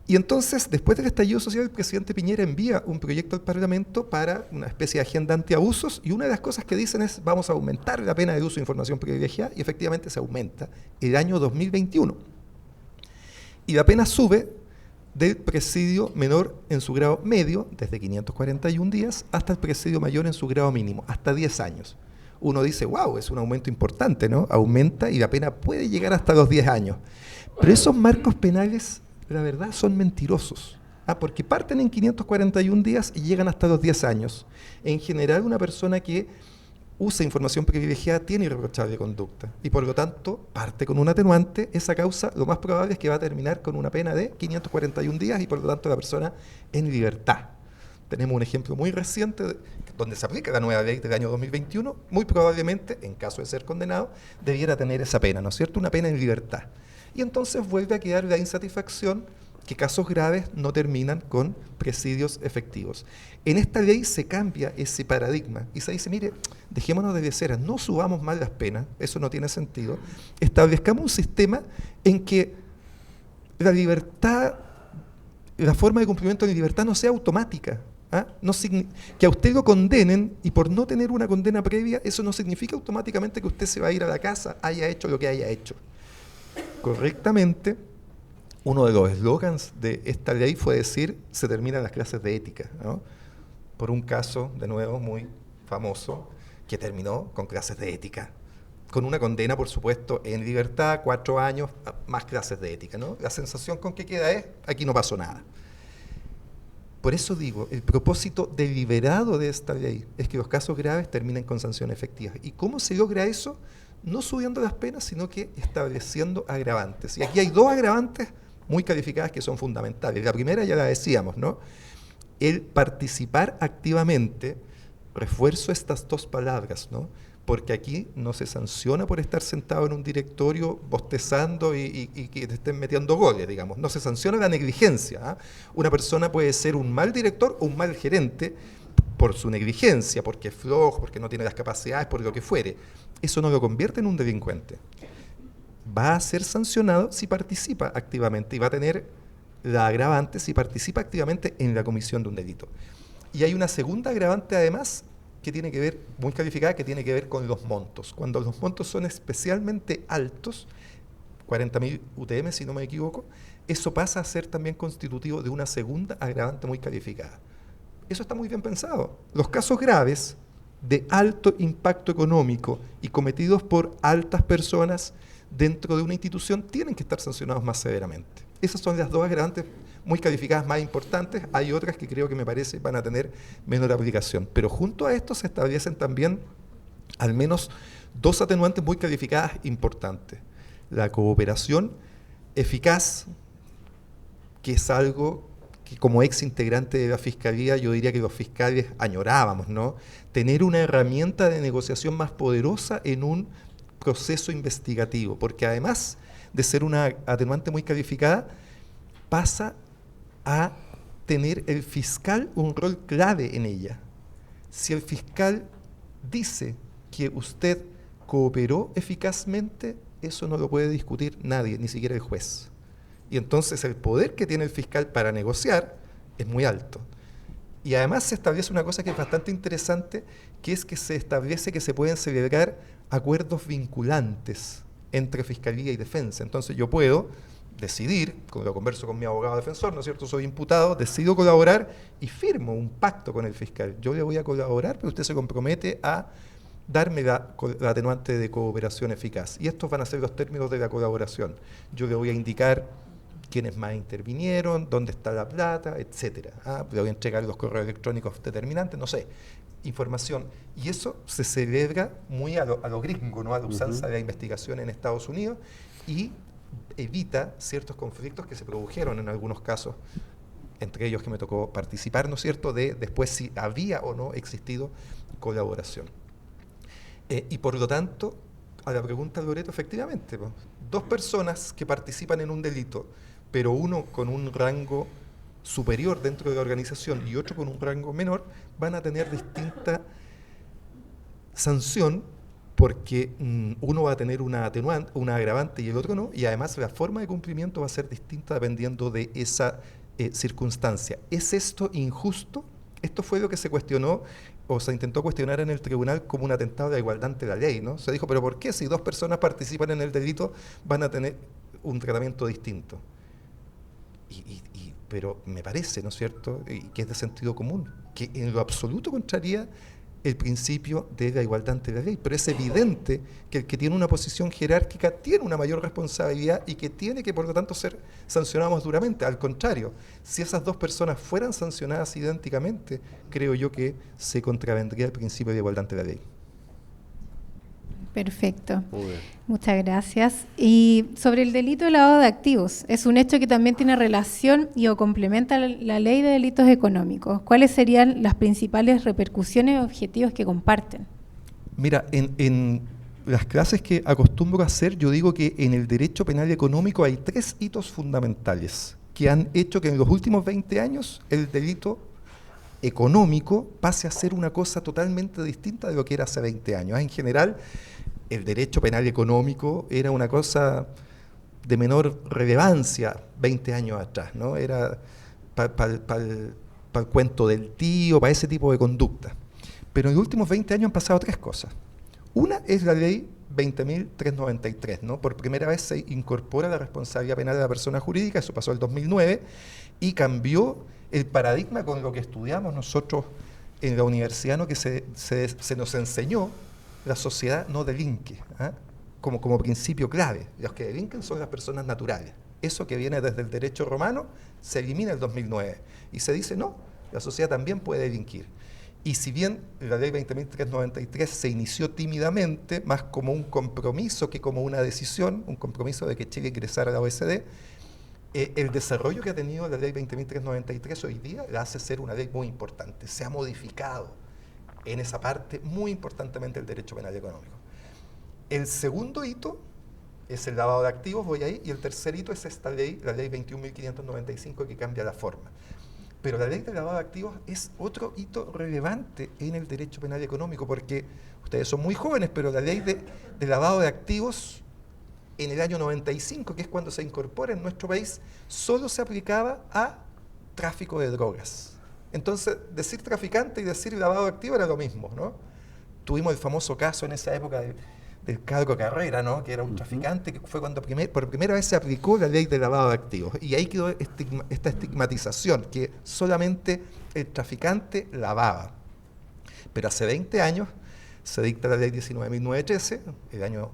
Y entonces, después del estallido social, el presidente Piñera envía un proyecto al Parlamento para una especie de agenda antiabusos, y una de las cosas que dicen es: vamos a aumentar la pena de uso de información privilegiada, y efectivamente se aumenta el año 2021. Y la pena sube del presidio menor en su grado medio, desde 541 días, hasta el presidio mayor en su grado mínimo, hasta 10 años. Uno dice, wow, es un aumento importante, ¿no? Aumenta y la pena puede llegar hasta los 10 años. Pero esos marcos penales, la verdad, son mentirosos, porque parten en 541 días y llegan hasta los 10 años. En general, una persona que usa información privilegiada tiene irreprochable conducta, y por lo tanto parte con un atenuante. Esa causa lo más probable es que va a terminar con una pena de 541 días y por lo tanto la persona en libertad. Tenemos un ejemplo muy reciente donde se aplica la nueva ley del año 2021, muy probablemente, en caso de ser condenado, debiera tener esa pena, ¿no es cierto?, una pena en libertad. Y entonces vuelve a quedar la insatisfacción que casos graves no terminan con presidios efectivos. En esta ley se cambia ese paradigma y se dice, mire, dejémonos de leceras, no subamos más las penas, eso no tiene sentido, establezcamos un sistema en que la libertad, la forma de cumplimiento de libertad no sea automática. No que a usted lo condenen y por no tener una condena previa, eso no significa automáticamente que usted se va a ir a la casa, haya hecho lo que haya hecho. Correctamente, uno de los eslogans de esta ley fue decir, se terminan las clases de ética, ¿no? Por un caso, de nuevo, muy famoso, que terminó con clases de ética, con una condena, por supuesto, en libertad, 4 años, más clases de ética, ¿no? La sensación con que queda es, aquí no pasó nada. Por eso digo, el propósito deliberado de esta ley es que los casos graves terminen con sanciones efectivas. ¿Y cómo se logra eso? No subiendo las penas, sino que estableciendo agravantes. Y aquí hay 2 agravantes muy calificadas que son fundamentales. La primera ya la decíamos, ¿no? El participar activamente, refuerzo estas 2 palabras, ¿no? Porque aquí no se sanciona por estar sentado en un directorio bostezando y que te estén metiendo goles, digamos. No se sanciona la negligencia, ¿eh? Una persona puede ser un mal director o un mal gerente por su negligencia, porque es flojo, porque no tiene las capacidades, por lo que fuere. Eso no lo convierte en un delincuente. Va a ser sancionado si participa activamente y va a tener la agravante si participa activamente en la comisión de un delito. Y hay una segunda agravante además que tiene que ver, muy calificada, que tiene que ver con los montos. Cuando los montos son especialmente altos, 40.000 UTM si no me equivoco, eso pasa a ser también constitutivo de una segunda agravante muy calificada. Eso está muy bien pensado. Los casos graves de alto impacto económico y cometidos por altas personas dentro de una institución tienen que estar sancionados más severamente. Esas son las 2 agravantes muy calificadas más importantes. Hay otras que creo que me parece van a tener menor aplicación. Pero junto a esto se establecen también al menos 2 atenuantes muy calificadas importantes. La cooperación eficaz, que es algo que como ex integrante de la Fiscalía yo diría que los fiscales añorábamos, ¿no? Tener una herramienta de negociación más poderosa en un proceso investigativo, porque además de ser una atenuante muy calificada, pasa a tener el fiscal un rol clave en ella. Si el fiscal dice que usted cooperó eficazmente, eso no lo puede discutir nadie, ni siquiera el juez. Y entonces el poder que tiene el fiscal para negociar es muy alto. Y además se establece una cosa que es bastante interesante, que es que se establece que se pueden celebrar acuerdos vinculantes entre Fiscalía y Defensa. Entonces yo puedo decidir, lo converso con mi abogado defensor, ¿no es cierto? Soy imputado, decido colaborar y firmo un pacto con el fiscal. Yo le voy a colaborar, pero usted se compromete a darme la atenuante de cooperación eficaz. Y estos van a ser los términos de la colaboración. Yo le voy a indicar quiénes más intervinieron, dónde está la plata, etcétera. Le voy a entregar los correos electrónicos determinantes, no sé, información. Y eso se celebra muy a lo gringo, ¿no? A la usanza de la investigación en Estados Unidos y evita ciertos conflictos que se produjeron en algunos casos, entre ellos que me tocó participar, ¿no es cierto?, de después si había o no existido colaboración. Y por lo tanto, a la pregunta, Loreto, efectivamente, 2 personas que participan en un delito, pero uno con un rango superior dentro de la organización y otro con un rango menor, van a tener distinta sanción porque uno va a tener una atenuante, una agravante y el otro no, y además la forma de cumplimiento va a ser distinta dependiendo de esa circunstancia. ¿Es esto injusto? Esto fue lo que se cuestionó o se intentó cuestionar en el tribunal como un atentado a la igualdad ante la ley, ¿no? Se dijo, pero ¿por qué si 2 personas participan en el delito van a tener un tratamiento distinto? Pero me parece, ¿no es cierto?, y que es de sentido común, que en lo absoluto contraría el principio de la igualdad ante la ley, pero es evidente que el que tiene una posición jerárquica tiene una mayor responsabilidad y que tiene que, por lo tanto, ser sancionado más duramente. Al contrario, si esas 2 personas fueran sancionadas idénticamente, creo yo que se contravendría el principio de igualdad ante la ley. Perfecto. Muchas gracias. Y sobre el delito de lavado de activos, es un hecho que también tiene relación y o complementa la ley de delitos económicos. ¿Cuáles serían las principales repercusiones y objetivos que comparten? Mira, en las clases que acostumbro a hacer, yo digo que en el derecho penal económico hay 3 hitos fundamentales que han hecho que en los últimos 20 años el delito económico pase a ser una cosa totalmente distinta de lo que era hace 20 años. En general, el derecho penal económico era una cosa de menor relevancia 20 años atrás, ¿no? Era para el cuento del tío, para ese tipo de conducta. Pero en los últimos 20 años han pasado 3 cosas. Una es la ley 20.393, ¿no? Por primera vez se incorpora la responsabilidad penal de la persona jurídica, eso pasó en el 2009, y cambió el paradigma con lo que estudiamos nosotros en la universidad, ¿no? Que se nos enseñó la sociedad no delinque, ¿eh? como principio clave. Los que delinquen son las personas naturales. Eso que viene desde el derecho romano se elimina en el 2009 y se dice, no, la sociedad también puede delinquir. Y si bien la ley 20.393 se inició tímidamente, más como un compromiso que como una decisión, un compromiso de que Chile ingresara a la OECD, el desarrollo que ha tenido la ley 20.393 hoy día la hace ser una ley muy importante. Se ha modificado en esa parte muy importantemente el derecho penal económico. El segundo hito es el lavado de activos, voy ahí, y el tercer hito es esta ley, la ley 21.595, que cambia la forma. Pero la ley del lavado de activos es otro hito relevante en el derecho penal económico, porque ustedes son muy jóvenes, pero la ley de lavado de activos en el año 95, que es cuando se incorpora en nuestro país, solo se aplicaba a tráfico de drogas. Entonces, decir traficante y decir lavado de activos era lo mismo, ¿no? Tuvimos el famoso caso en esa época del Cargo Carrera, ¿no? Que era un traficante, que fue cuando por primera vez se aplicó la ley de lavado de activos. Y ahí quedó esta estigmatización, que solamente el traficante lavaba. Pero hace 20 años se dicta la ley 19.913, el año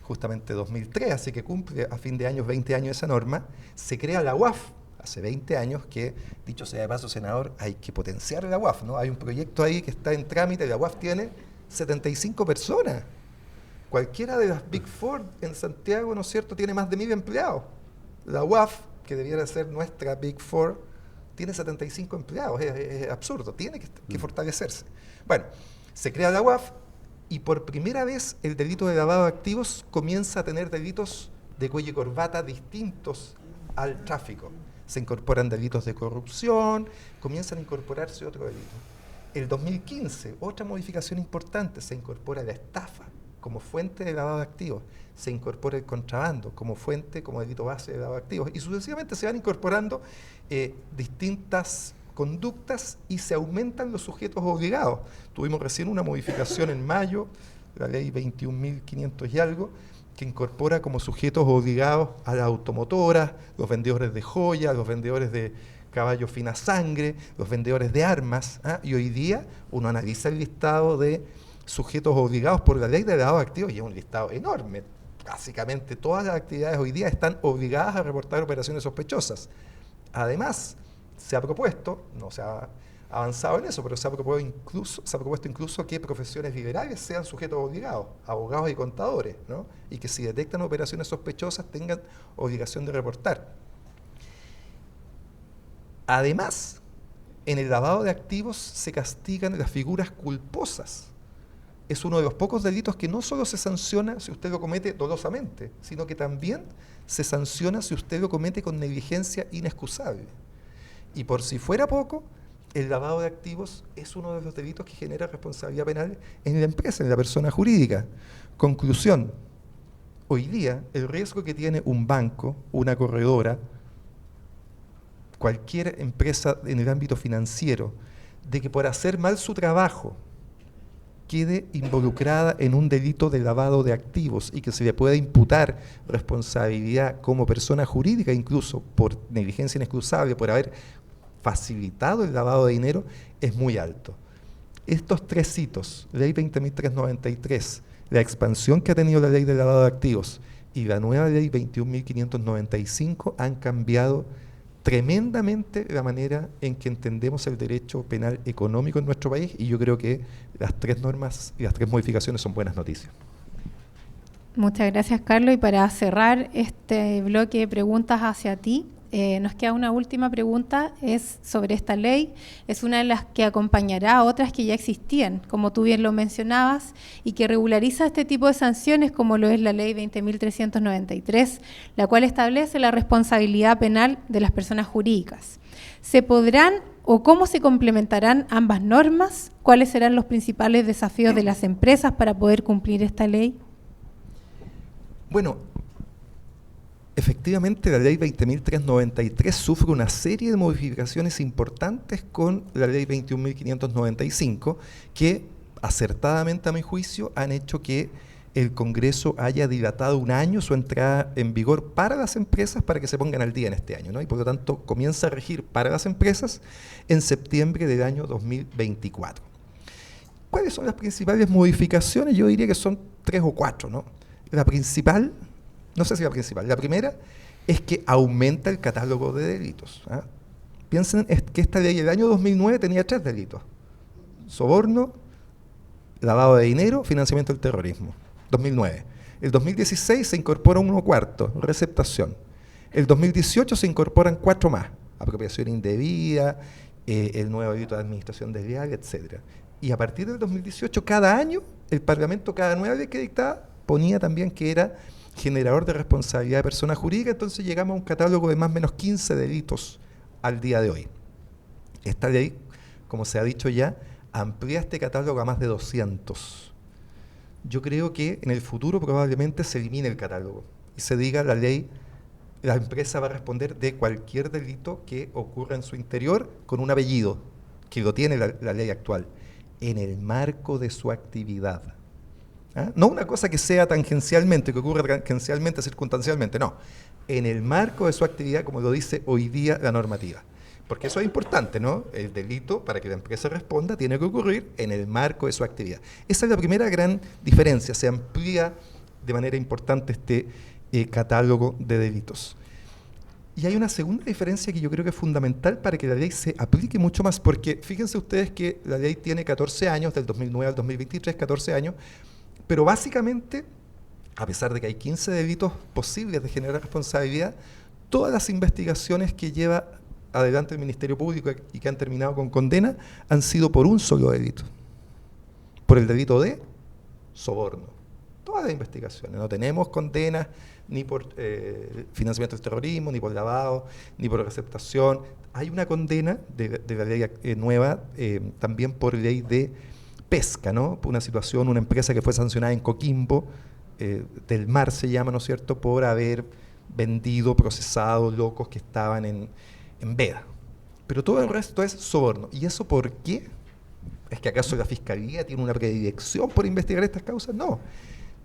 justamente 2003, así que cumple a fin de año 20 años esa norma. Se crea la UAF hace 20 años, que, dicho sea de paso, senador, hay que potenciar la UAF, ¿no? Hay un proyecto ahí que está en trámite, la UAF tiene 75 personas. Cualquiera de las Big Four en Santiago, ¿no es cierto?, tiene más de 1.000 empleados. La UAF, que debiera ser nuestra Big Four, tiene 75 empleados. Es absurdo, tiene que fortalecerse. Bueno, se crea la UAF y por primera vez el delito de lavado de activos comienza a tener delitos de cuello y corbata distintos al tráfico. Se incorporan delitos de corrupción, comienzan a incorporarse otros delitos. El 2015, otra modificación importante, se incorpora la estafa como fuente de lavado de activos, se incorpora el contrabando como fuente, como delito base de lavado de activos, y sucesivamente se van incorporando distintas conductas y se aumentan los sujetos obligados. Tuvimos recién una modificación en mayo, la ley 21.500 y algo, que incorpora como sujetos obligados a las automotoras, los vendedores de joyas, los vendedores de caballos fina sangre, los vendedores de armas, y hoy día uno analiza el listado de sujetos obligados por la ley de lavado de activos y es un listado enorme. Básicamente todas las actividades hoy día están obligadas a reportar operaciones sospechosas. Además, se ha propuesto, no se ha avanzado en eso, pero se ha propuesto incluso que profesiones liberales sean sujetos obligados, abogados y contadores, ¿no? Y que si detectan operaciones sospechosas tengan obligación de reportar. Además, en el lavado de activos se castigan las figuras culposas. Es uno de los pocos delitos que no solo se sanciona si usted lo comete dolosamente, sino que también se sanciona si usted lo comete con negligencia inexcusable. Y por si fuera poco, el lavado de activos es uno de los delitos que genera responsabilidad penal en la empresa, en la persona jurídica. Conclusión, hoy día el riesgo que tiene un banco, una corredora, cualquier empresa en el ámbito financiero, de que por hacer mal su trabajo quede involucrada en un delito de lavado de activos y que se le pueda imputar responsabilidad como persona jurídica, incluso por negligencia inexcusable, por haber facilitado el lavado de dinero, es muy alto. Estos tres hitos, ley 20.393, la expansión que ha tenido la ley de lavado de activos y la nueva ley 21.595 han cambiado tremendamente la manera en que entendemos el derecho penal económico en nuestro país, y yo creo que las tres normas y las tres modificaciones son buenas noticias. Muchas gracias, Carlos. Y para cerrar este bloque de preguntas hacia ti, nos queda una última pregunta, es sobre esta ley. Es una de las que acompañará a otras que ya existían, como tú bien lo mencionabas, y que regulariza este tipo de sanciones, como lo es la ley 20.393, la cual establece la responsabilidad penal de las personas jurídicas. ¿Se podrán o cómo se complementarán ambas normas? ¿Cuáles serán los principales desafíos de las empresas para poder cumplir esta ley? Bueno, efectivamente la ley 20.393 sufre una serie de modificaciones importantes con la ley 21.595 que acertadamente a mi juicio han hecho que el Congreso haya dilatado un año su entrada en vigor para las empresas para que se pongan al día en este año, ¿no? Y por lo tanto comienza a regir para las empresas en septiembre del año 2024. ¿Cuáles son las principales modificaciones? Yo diría que son 3 o 4, ¿no? La principal, no sé si la principal, la primera es que aumenta el catálogo de delitos, ¿ah? Piensen que esta ley del año 2009 tenía 3 delitos: soborno, lavado de dinero, financiamiento del terrorismo. 2009. El 2016 se incorpora uno cuarto, receptación. El 2018 se incorporan 4 más: apropiación indebida, el nuevo delito de administración desleal, etc. Y a partir del 2018, cada año, el Parlamento, cada nueva ley que dictaba, ponía también que era generador de responsabilidad de persona jurídica. Entonces llegamos a un catálogo de más o menos 15 delitos al día de hoy. Esta ley, como se ha dicho ya, amplía este catálogo a más de 200. Yo creo que en el futuro probablemente se elimine el catálogo y se diga la ley, la empresa va a responder de cualquier delito que ocurra en su interior con un apellido, que lo tiene la ley actual, en el marco de su actividad. ¿Ah? No una cosa que sea tangencialmente, que ocurra tangencialmente, circunstancialmente, no. En el marco de su actividad, como lo dice hoy día la normativa. Porque eso es importante, ¿no? El delito, para que la empresa responda, tiene que ocurrir en el marco de su actividad. Esa es la primera gran diferencia. Se amplía de manera importante este catálogo de delitos. Y hay una segunda diferencia que yo creo que es fundamental para que la ley se aplique mucho más, porque fíjense ustedes que la ley tiene 14 años, del 2009 al 2023, 14 años, pero básicamente, a pesar de que hay 15 delitos posibles de generar responsabilidad, todas las investigaciones que lleva adelante el Ministerio Público y que han terminado con condena han sido por un solo delito, por el delito de soborno. Todas las investigaciones, no tenemos condenas ni por financiamiento del terrorismo, ni por lavado, ni por receptación. Hay una condena de la ley nueva también por ley de pesca, ¿no? Por una situación, una empresa que fue sancionada en Coquimbo, del Mar se llama, ¿no es cierto?, por haber vendido, procesado locos que estaban en veda. Pero todo el resto es soborno. ¿Y eso por qué? ¿Es que acaso la Fiscalía tiene una predilección por investigar estas causas? No,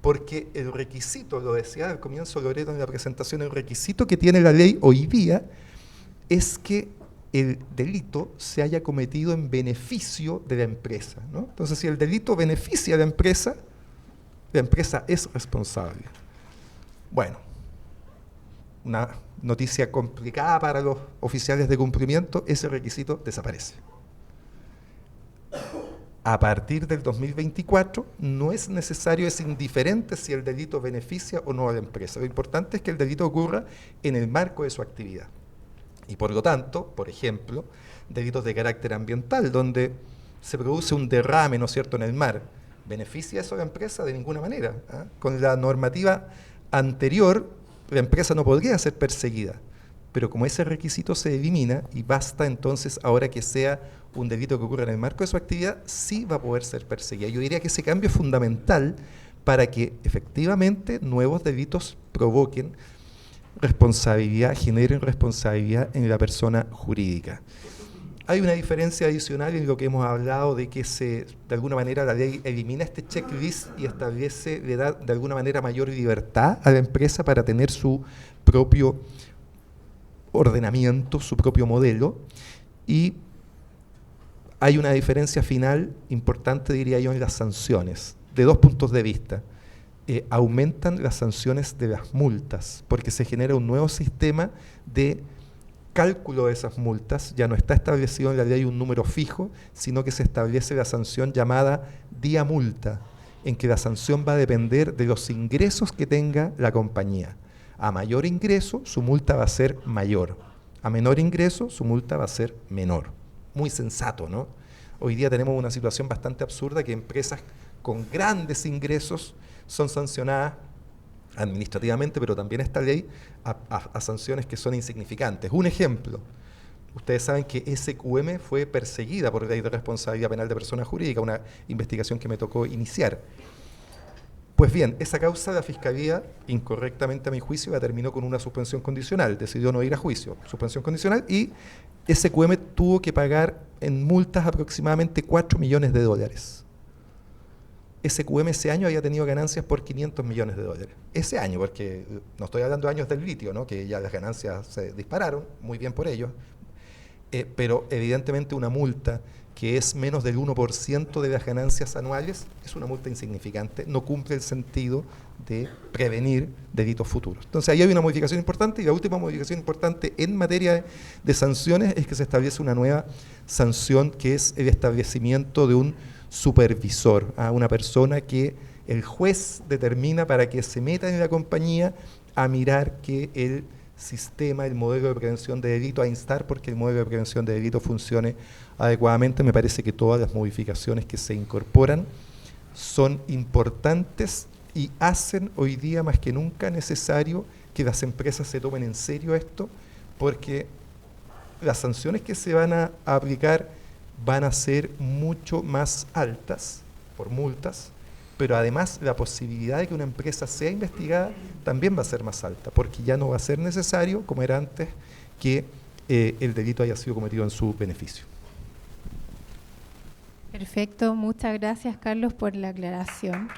porque el requisito, lo decía al comienzo Loreto en la presentación, el requisito que tiene la ley hoy día es que el delito se haya cometido en beneficio de la empresa, ¿no? Entonces, si el delito beneficia a la empresa es responsable. Bueno, una noticia complicada para los oficiales de cumplimiento: ese requisito desaparece. A partir del 2024 no es necesario, es indiferente si el delito beneficia o no a la empresa. Lo importante es que el delito ocurra en el marco de su actividad. Y por lo tanto, por ejemplo, delitos de carácter ambiental, donde se produce un derrame, ¿no es cierto?, en el mar, ¿beneficia eso a la empresa? De ninguna manera, ¿ah? Con la normativa anterior, la empresa no podría ser perseguida, pero como ese requisito se elimina y basta entonces ahora que sea un delito que ocurra en el marco de su actividad, sí va a poder ser perseguida. Yo diría que ese cambio es fundamental para que efectivamente nuevos delitos provoquen responsabilidad, generen responsabilidad en la persona jurídica. Hay una diferencia adicional en lo que hemos hablado de que de alguna manera la ley elimina este checklist y establece, le da de alguna manera mayor libertad a la empresa para tener su propio ordenamiento, su propio modelo, y hay una diferencia final importante, diría yo, en las sanciones, de 2 puntos de vista. Aumentan las sanciones de las multas, porque se genera un nuevo sistema de cálculo de esas multas. Ya no está establecido en la ley un número fijo, sino que se establece la sanción llamada día multa, en que la sanción va a depender de los ingresos que tenga la compañía. A mayor ingreso, su multa va a ser mayor. A menor ingreso, su multa va a ser menor. Muy sensato, ¿no? Hoy día tenemos una situación bastante absurda, que empresas con grandes ingresos son sancionadas administrativamente, pero también esta ley a sanciones que son insignificantes. Un ejemplo: ustedes saben que SQM fue perseguida por ley de responsabilidad penal de persona jurídica, una investigación que me tocó iniciar. Pues bien, esa causa la Fiscalía, incorrectamente a mi juicio, la terminó con una suspensión condicional, decidió no ir a juicio, suspensión condicional, y SQM tuvo que pagar en multas aproximadamente $4 millones. SQM ese año había tenido ganancias por $500 millones. Ese año, porque no estoy hablando de años del litio, ¿no? Que ya las ganancias se dispararon, muy bien por ellos, pero evidentemente una multa que es menos del 1% de las ganancias anuales, es una multa insignificante, no cumple el sentido de prevenir delitos futuros. Entonces ahí hay una modificación importante, y la última modificación importante en materia de sanciones es que se establece una nueva sanción, que es el establecimiento de un supervisor, a una persona que el juez determina para que se meta en la compañía a mirar que el sistema, el modelo de prevención de delito, a instar porque el modelo de prevención de delito funcione adecuadamente. Me parece que todas las modificaciones que se incorporan son importantes y hacen hoy día más que nunca necesario que las empresas se tomen en serio esto, porque las sanciones que se van a aplicar van a ser mucho más altas por multas, pero además la posibilidad de que una empresa sea investigada también va a ser más alta, porque ya no va a ser necesario, como era antes, que el delito haya sido cometido en su beneficio. Perfecto, muchas gracias, Carlos, por la aclaración.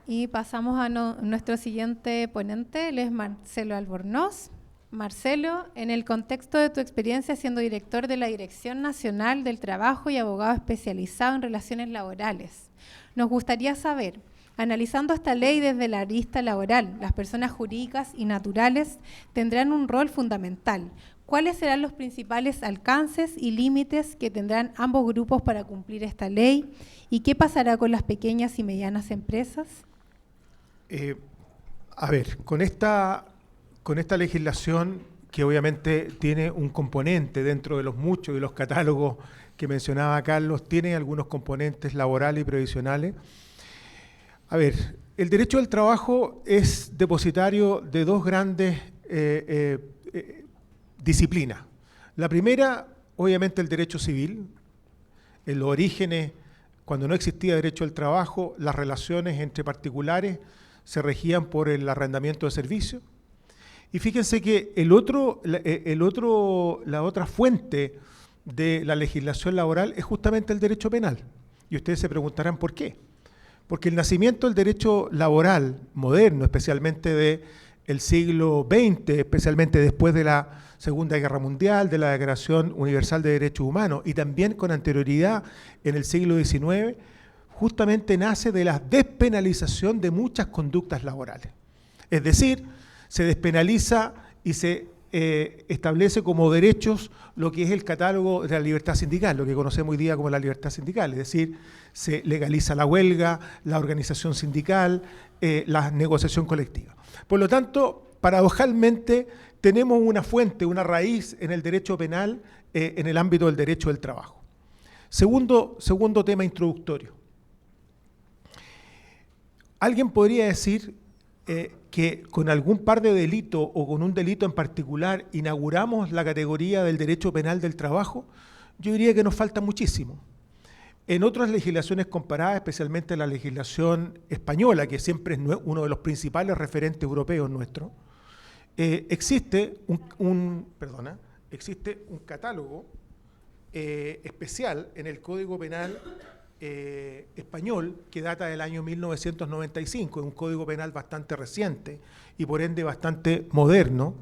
Y pasamos a nuestro siguiente ponente, él es Marcelo Albornoz. Marcelo, en el contexto de tu experiencia siendo director de la Dirección Nacional del Trabajo y abogado especializado en relaciones laborales, nos gustaría saber, analizando esta ley desde la arista laboral, las personas jurídicas y naturales tendrán un rol fundamental. ¿Cuáles serán los principales alcances y límites que tendrán ambos grupos para cumplir esta ley? ¿Y qué pasará con las pequeñas y medianas empresas? A ver, con esta legislación, que obviamente tiene un componente dentro de los muchos de los catálogos que mencionaba Carlos, tiene algunos componentes laborales y previsionales. A ver, el derecho del trabajo es depositario de dos grandes disciplinas. La primera, obviamente, el derecho civil. En los orígenes, cuando no existía derecho al trabajo, las relaciones entre particulares se regían por el arrendamiento de servicios. Y fíjense que la otra fuente de la legislación laboral es justamente el derecho penal. Y ustedes se preguntarán por qué. Porque el nacimiento del derecho laboral moderno, especialmente del siglo XX, especialmente después de la Segunda Guerra Mundial, de la Declaración Universal de Derechos Humanos, y también con anterioridad en el siglo XIX, justamente nace de la despenalización de muchas conductas laborales. Es decir, se despenaliza y se establece como derechos lo que es el catálogo de la libertad sindical, lo que conocemos hoy día como la libertad sindical, es decir, se legaliza la huelga, la organización sindical, la negociación colectiva. Por lo tanto, paradojalmente, tenemos una fuente, una raíz en el derecho penal en el ámbito del derecho del trabajo. Segundo tema introductorio. Alguien podría decir que con algún par de delitos o con un delito en particular inauguramos la categoría del derecho penal del trabajo. Yo diría que nos falta muchísimo. En otras legislaciones comparadas, especialmente la legislación española, que siempre es uno de los principales referentes europeos nuestros, existe un catálogo especial en el Código Penal español que data del año 1995, es un código penal bastante reciente y por ende bastante moderno.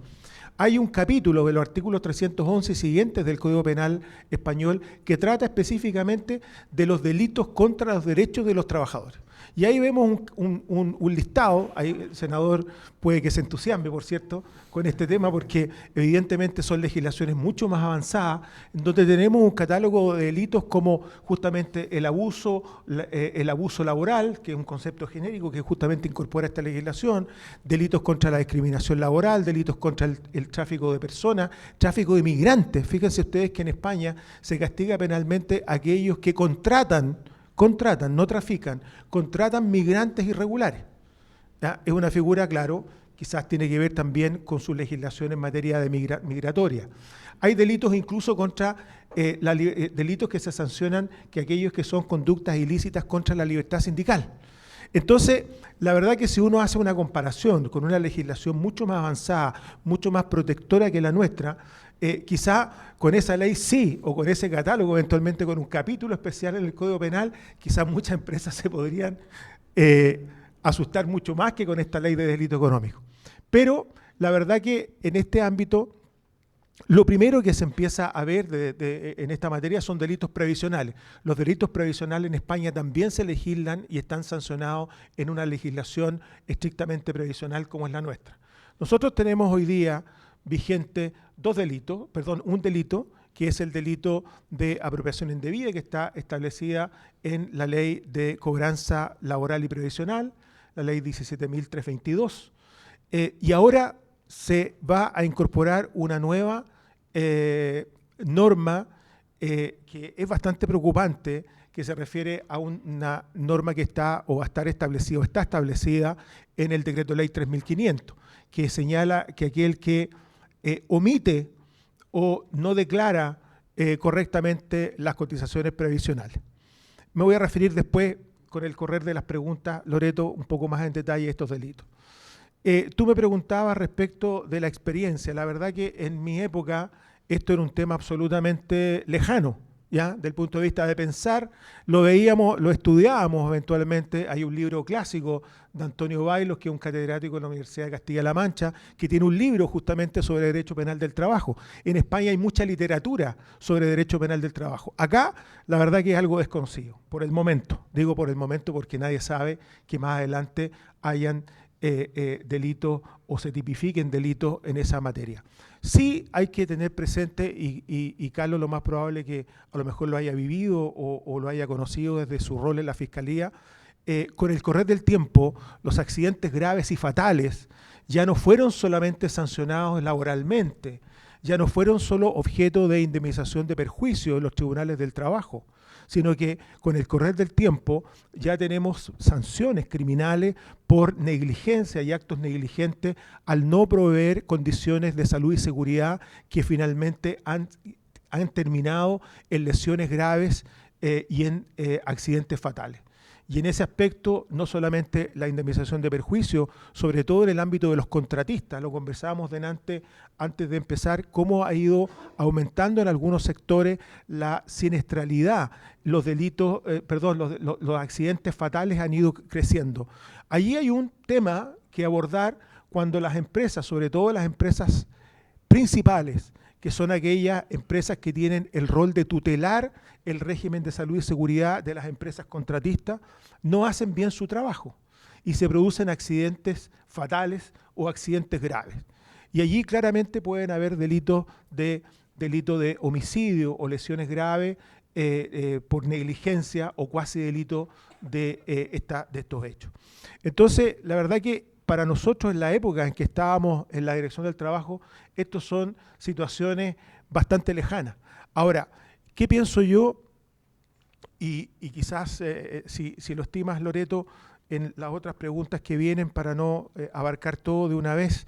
Hay un capítulo de los artículos 311 y siguientes del Código Penal español que trata específicamente de los delitos contra los derechos de los trabajadores. Y ahí vemos un listado, ahí el senador puede que se entusiasme, por cierto, con este tema, porque evidentemente son legislaciones mucho más avanzadas, en donde tenemos un catálogo de delitos como justamente el abuso laboral, que es un concepto genérico que justamente incorpora esta legislación, delitos contra la discriminación laboral, delitos contra el tráfico de personas, tráfico de migrantes. Fíjense ustedes que en España se castiga penalmente a aquellos que contratan, no trafican, contratan migrantes irregulares. ¿Ya? Es una figura, claro, quizás tiene que ver también con su legislación en materia de migratoria. Hay delitos incluso contra delitos que se sancionan, que aquellos que son conductas ilícitas contra la libertad sindical. Entonces, la verdad que si uno hace una comparación con una legislación mucho más avanzada, mucho más protectora que la nuestra, quizá con esa ley sí, o con ese catálogo, eventualmente con un capítulo especial en el Código Penal, quizás muchas empresas se podrían asustar mucho más que con esta ley de delito económico. Pero la verdad que en este ámbito, lo primero que se empieza a ver en esta materia son delitos previsionales. Los delitos previsionales en España también se legislan y están sancionados en una legislación estrictamente previsional como es la nuestra. Nosotros tenemos hoy día vigente un delito, que es el delito de apropiación indebida, que está establecida en la Ley de Cobranza Laboral y Previsional, la Ley 17.322, y ahora se va a incorporar una nueva norma que es bastante preocupante, que se refiere a una norma que está o va a estar establecida o está establecida en el Decreto Ley 3.500, que señala que aquel que omite o no declara correctamente las cotizaciones previsionales. Me voy a referir después, con el correr de las preguntas, Loreto, un poco más en detalle a estos delitos. Tú me preguntabas respecto de la experiencia. La verdad que en mi época esto era un tema absolutamente lejano, ¿ya? Del punto de vista de pensar, lo veíamos, lo estudiábamos eventualmente. Hay un libro clásico de Antonio Bailos, que es un catedrático de la Universidad de Castilla-La Mancha, que tiene un libro justamente sobre derecho penal del trabajo. En España hay mucha literatura sobre derecho penal del trabajo. Acá, la verdad que es algo desconocido, por el momento. Digo por el momento porque nadie sabe que más adelante hayan delitos o se tipifiquen delitos en esa materia. Sí hay que tener presente, y Carlos lo más probable que a lo mejor lo haya vivido o lo haya conocido desde su rol en la Fiscalía, con el correr del tiempo, los accidentes graves y fatales ya no fueron solamente sancionados laboralmente, ya no fueron solo objeto de indemnización de perjuicio en los tribunales del trabajo, sino que con el correr del tiempo ya tenemos sanciones criminales por negligencia y actos negligentes al no proveer condiciones de salud y seguridad que finalmente han terminado en lesiones graves y en accidentes fatales. Y en ese aspecto, no solamente la indemnización de perjuicio, sobre todo en el ámbito de los contratistas, lo conversábamos antes de empezar, cómo ha ido aumentando en algunos sectores la siniestralidad, los delitos, los accidentes fatales han ido creciendo. Allí hay un tema que abordar cuando las empresas, sobre todo las empresas principales, que son aquellas empresas que tienen el rol de tutelar el régimen de salud y seguridad de las empresas contratistas, no hacen bien su trabajo y se producen accidentes fatales o accidentes graves. Y allí claramente pueden haber delito de homicidio o lesiones graves por negligencia o cuasi delito de estos hechos. Entonces, la verdad que para nosotros en la época en que estábamos en la Dirección del Trabajo, estos son situaciones bastante lejanas. Ahora, ¿qué pienso yo? Y quizás, si lo estimas, Loreto, en las otras preguntas que vienen para no abarcar todo de una vez,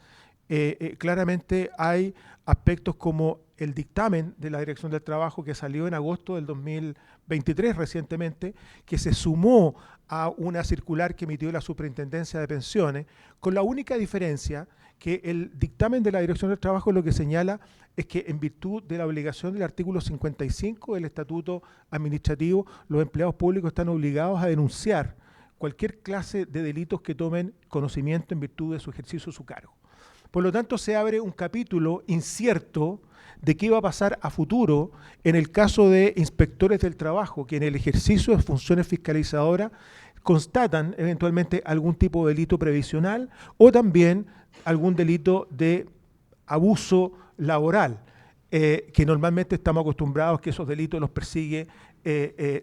claramente hay aspectos como el dictamen de la Dirección del Trabajo que salió en agosto del 2023 recientemente, que se sumó a una circular que emitió la Superintendencia de Pensiones, con la única diferencia que el dictamen de la Dirección del Trabajo lo que señala es que en virtud de la obligación del artículo 55 del Estatuto Administrativo, los empleados públicos están obligados a denunciar cualquier clase de delitos que tomen conocimiento en virtud de su ejercicio de su cargo. Por lo tanto, se abre un capítulo incierto de qué va a pasar a futuro en el caso de inspectores del trabajo que en el ejercicio de funciones fiscalizadoras constatan eventualmente algún tipo de delito previsional o también algún delito de abuso laboral, que normalmente estamos acostumbrados que esos delitos los persigue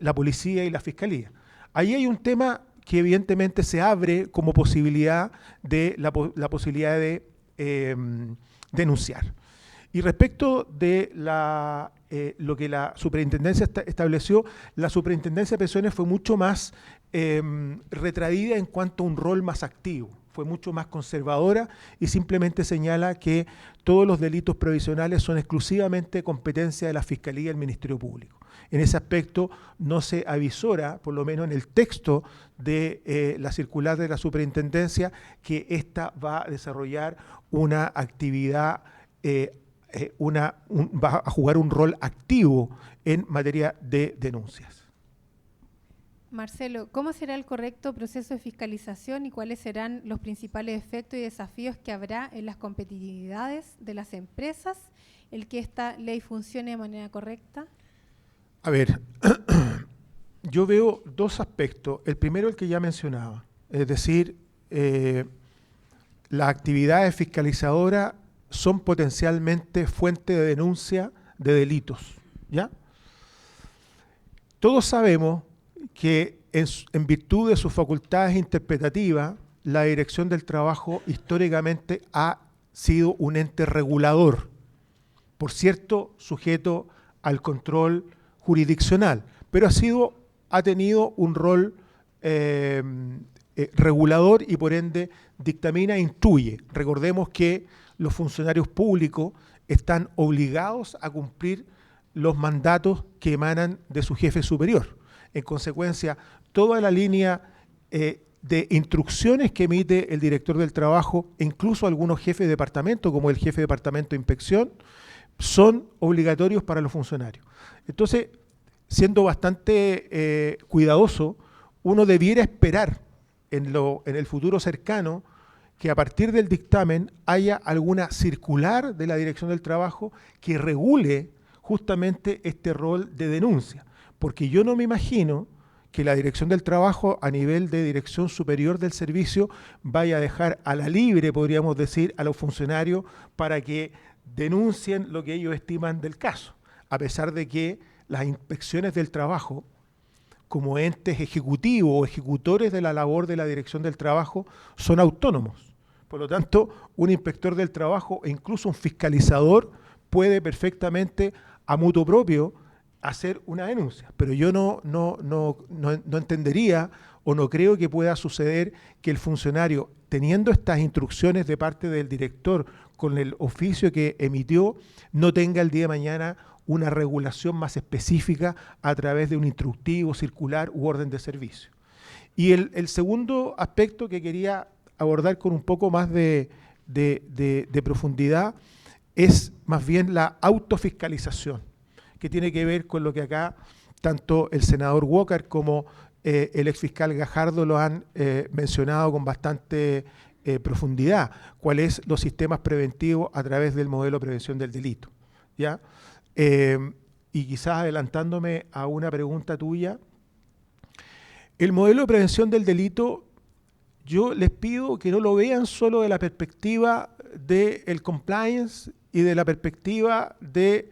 la policía y la fiscalía. Ahí hay un tema que evidentemente se abre como posibilidad de la posibilidad de denunciar. Y respecto de lo que la superintendencia estableció, la superintendencia de pensiones fue mucho más retraída en cuanto a un rol más activo. fue mucho más conservadora y simplemente señala que todos los delitos provisionales son exclusivamente competencia de la Fiscalía y el Ministerio Público. En ese aspecto no se avisora, por lo menos en el texto de la circular de la superintendencia, que ésta va a desarrollar una actividad, va a jugar un rol activo en materia de denuncias. Marcelo, ¿cómo será el correcto proceso de fiscalización y cuáles serán los principales efectos y desafíos que habrá en las competitividades de las empresas el que esta ley funcione de manera correcta? A ver, yo veo dos aspectos. El primero, el que ya mencionaba, es decir, las actividades fiscalizadoras son potencialmente fuente de denuncia de delitos, ¿ya? Todos sabemos que en virtud de sus facultades interpretativas, la Dirección del Trabajo históricamente ha sido un ente regulador, por cierto, sujeto al control jurisdiccional, pero ha tenido un rol regulador y por ende dictamina e instruye. Recordemos que los funcionarios públicos están obligados a cumplir los mandatos que emanan de su jefe superior. En consecuencia, toda la línea de instrucciones que emite el director del trabajo, incluso algunos jefes de departamento, como el jefe de departamento de inspección, son obligatorios para los funcionarios. Entonces, siendo bastante cuidadoso, uno debiera esperar en el futuro cercano que a partir del dictamen haya alguna circular de la Dirección del Trabajo que regule justamente este rol de denuncia. Porque yo no me imagino que la Dirección del Trabajo a nivel de Dirección Superior del Servicio vaya a dejar a la libre, podríamos decir, a los funcionarios para que denuncien lo que ellos estiman del caso, a pesar de que las inspecciones del trabajo, como entes ejecutivos o ejecutores de la labor de la Dirección del Trabajo, son autónomos. Por lo tanto, un inspector del trabajo e incluso un fiscalizador puede perfectamente, a mutuo propio, hacer una denuncia, pero yo no entendería o no creo que pueda suceder que el funcionario, teniendo estas instrucciones de parte del director con el oficio que emitió, no tenga el día de mañana una regulación más específica a través de un instructivo, circular u orden de servicio. Y el segundo aspecto que quería abordar con un poco más de profundidad es más bien la autofiscalización, que tiene que ver con lo que acá tanto el senador Walker como el exfiscal Gajardo lo han mencionado con bastante profundidad, cuáles son los sistemas preventivos a través del modelo de prevención del delito, ¿ya? Y quizás adelantándome a una pregunta tuya, el modelo de prevención del delito, yo les pido que no lo vean solo de la perspectiva del compliance y de la perspectiva de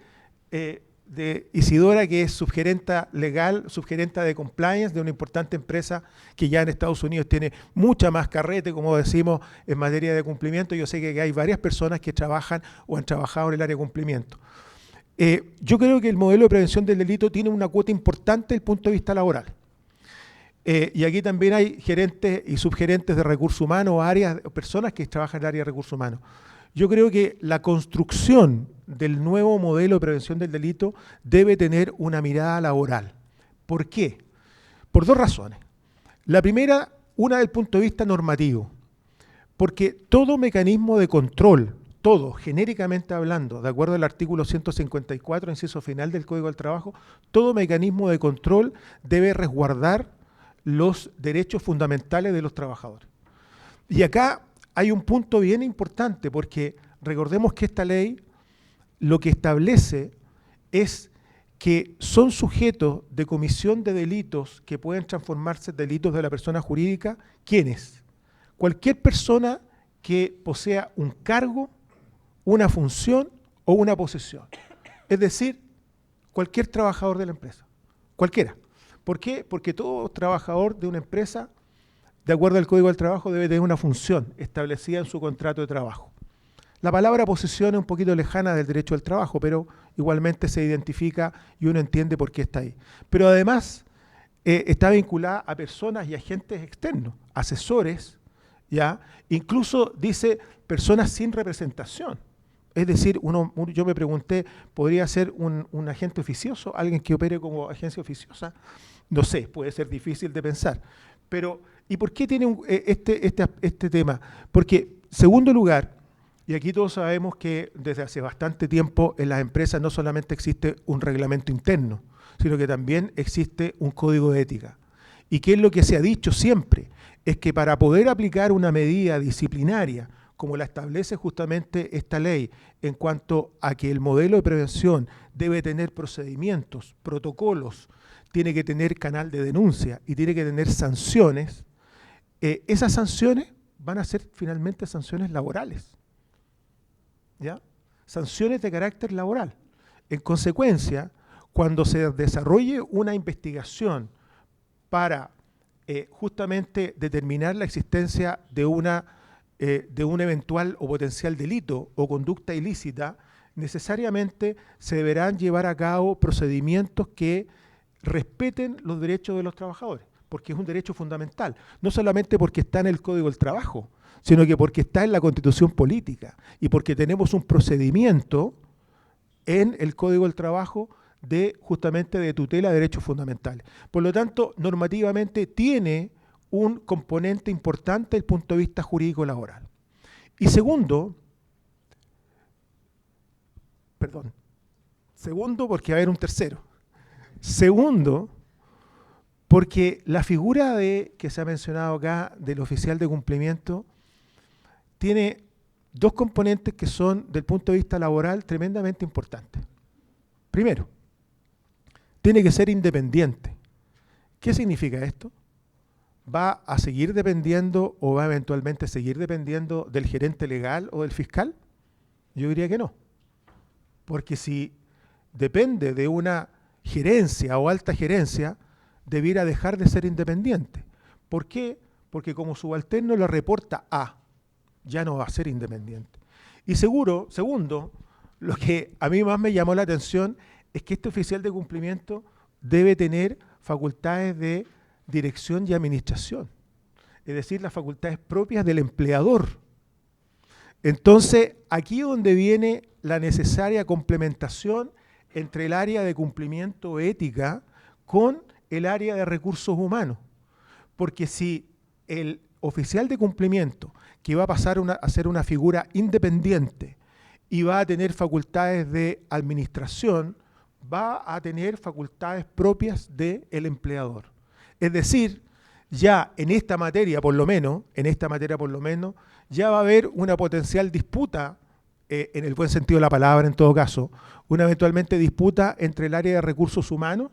Isidora, que es subgerenta legal, subgerenta de compliance de una importante empresa que ya en Estados Unidos tiene mucha más carrete, como decimos, en materia de cumplimiento. Yo sé que hay varias personas que trabajan o han trabajado en el área de cumplimiento. Yo creo que el modelo de prevención del delito tiene una cuota importante desde el punto de vista laboral. Y aquí también hay gerentes y subgerentes de recursos humanos o áreas, personas que trabajan en el área de recursos humanos. Yo creo que la construcción del nuevo modelo de prevención del delito debe tener una mirada laboral. ¿Por qué? Por dos razones. La primera, una del punto de vista normativo, porque todo mecanismo de control, todo, genéricamente hablando, de acuerdo al artículo 154, inciso final del Código del Trabajo, todo mecanismo de control debe resguardar los derechos fundamentales de los trabajadores. Y acá hay un punto bien importante, porque recordemos que esta ley lo que establece es que son sujetos de comisión de delitos que pueden transformarse en delitos de la persona jurídica. ¿Quiénes? Cualquier persona que posea un cargo, una función o una posesión. Es decir, cualquier trabajador de la empresa. Cualquiera. ¿Por qué? Porque todo trabajador de una empresa, de acuerdo al Código del Trabajo, debe tener una función establecida en su contrato de trabajo. La palabra posesión es un poquito lejana del derecho del trabajo, pero igualmente se identifica y uno entiende por qué está ahí. Pero además está vinculada a personas y agentes externos, asesores ¿ya? Incluso dice personas sin representación. Es decir, yo me pregunté, ¿podría ser un agente oficioso? ¿Alguien que opere como agencia oficiosa? No sé, puede ser difícil de pensar. Pero, ¿y por qué tiene este tema? Porque, segundo lugar, y aquí todos sabemos que desde hace bastante tiempo en las empresas no solamente existe un reglamento interno, sino que también existe un código de ética. ¿Y qué es lo que se ha dicho siempre? Es que para poder aplicar una medida disciplinaria, como la establece justamente esta ley, en cuanto a que el modelo de prevención debe tener procedimientos, protocolos, tiene que tener canal de denuncia y tiene que tener sanciones, esas sanciones van a ser finalmente sanciones laborales, ¿ya? Sanciones de carácter laboral. En consecuencia, cuando se desarrolle una investigación para justamente determinar la existencia de un eventual o potencial delito o conducta ilícita, necesariamente se deberán llevar a cabo procedimientos que respeten los derechos de los trabajadores, porque es un derecho fundamental, no solamente porque está en el Código del Trabajo, sino que porque está en la Constitución Política y porque tenemos un procedimiento en el Código del Trabajo justamente de tutela de derechos fundamentales. Por lo tanto, normativamente tiene un componente importante desde el punto de vista jurídico laboral. Y segundo, porque va a haber un tercero. Segundo, porque la figura que se ha mencionado acá del oficial de cumplimiento tiene dos componentes que son, del punto de vista laboral, tremendamente importantes. Primero, tiene que ser independiente. ¿Qué significa esto? ¿Va a seguir dependiendo o va a eventualmente seguir dependiendo del gerente legal o del fiscal? Yo diría que no. Porque si depende de una gerencia o alta gerencia, debiera dejar de ser independiente. ¿Por qué? Porque como subalterno le reporta a, ya no va a ser independiente. Y segundo, lo que a mí más me llamó la atención es que este oficial de cumplimiento debe tener facultades de dirección y administración, es decir, las facultades propias del empleador. Entonces, aquí es donde viene la necesaria complementación entre el área de cumplimiento ética con el área de recursos humanos. Porque si el oficial de cumplimiento, que va a pasar a ser una figura independiente y va a tener facultades de administración, va a tener facultades propias del empleador. Es decir, ya en esta materia por lo menos, ya va a haber una potencial disputa, en el buen sentido de la palabra en todo caso, una eventualmente disputa entre el área de recursos humanos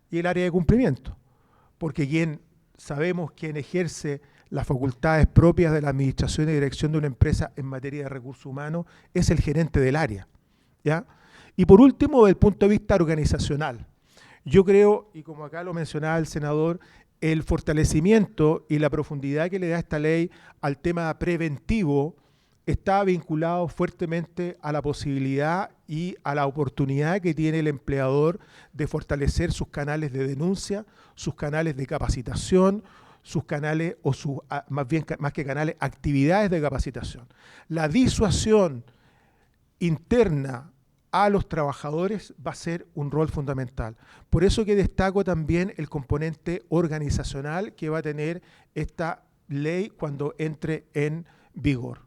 y el área de cumplimiento. Porque sabemos quién ejerce las facultades propias de la administración y dirección de una empresa en materia de recursos humanos es el gerente del área, ¿ya? Y por último, desde el punto de vista organizacional, yo creo, y como acá lo mencionaba el senador, el fortalecimiento y la profundidad que le da esta ley al tema preventivo está vinculado fuertemente a la posibilidad y a la oportunidad que tiene el empleador de fortalecer sus canales de denuncia, sus canales de capacitación, sus canales, más que canales, actividades de capacitación. La disuasión interna a los trabajadores va a ser un rol fundamental. Por eso que destaco también el componente organizacional que va a tener esta ley cuando entre en vigor.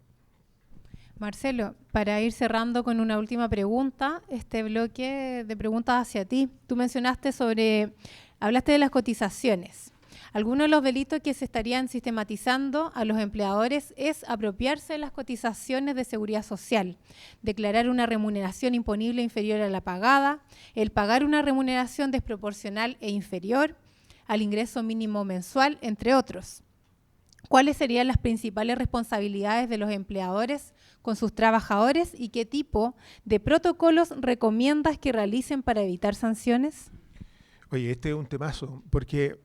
Marcelo, para ir cerrando con una última pregunta, este bloque de preguntas hacia ti. Tú hablaste de las cotizaciones. Algunos de los delitos que se estarían sistematizando a los empleadores es apropiarse de las cotizaciones de seguridad social, declarar una remuneración imponible inferior a la pagada, el pagar una remuneración desproporcional e inferior al ingreso mínimo mensual, entre otros. ¿Cuáles serían las principales responsabilidades de los empleadores con sus trabajadores y qué tipo de protocolos recomiendas que realicen para evitar sanciones? Oye, este es un temazo, porque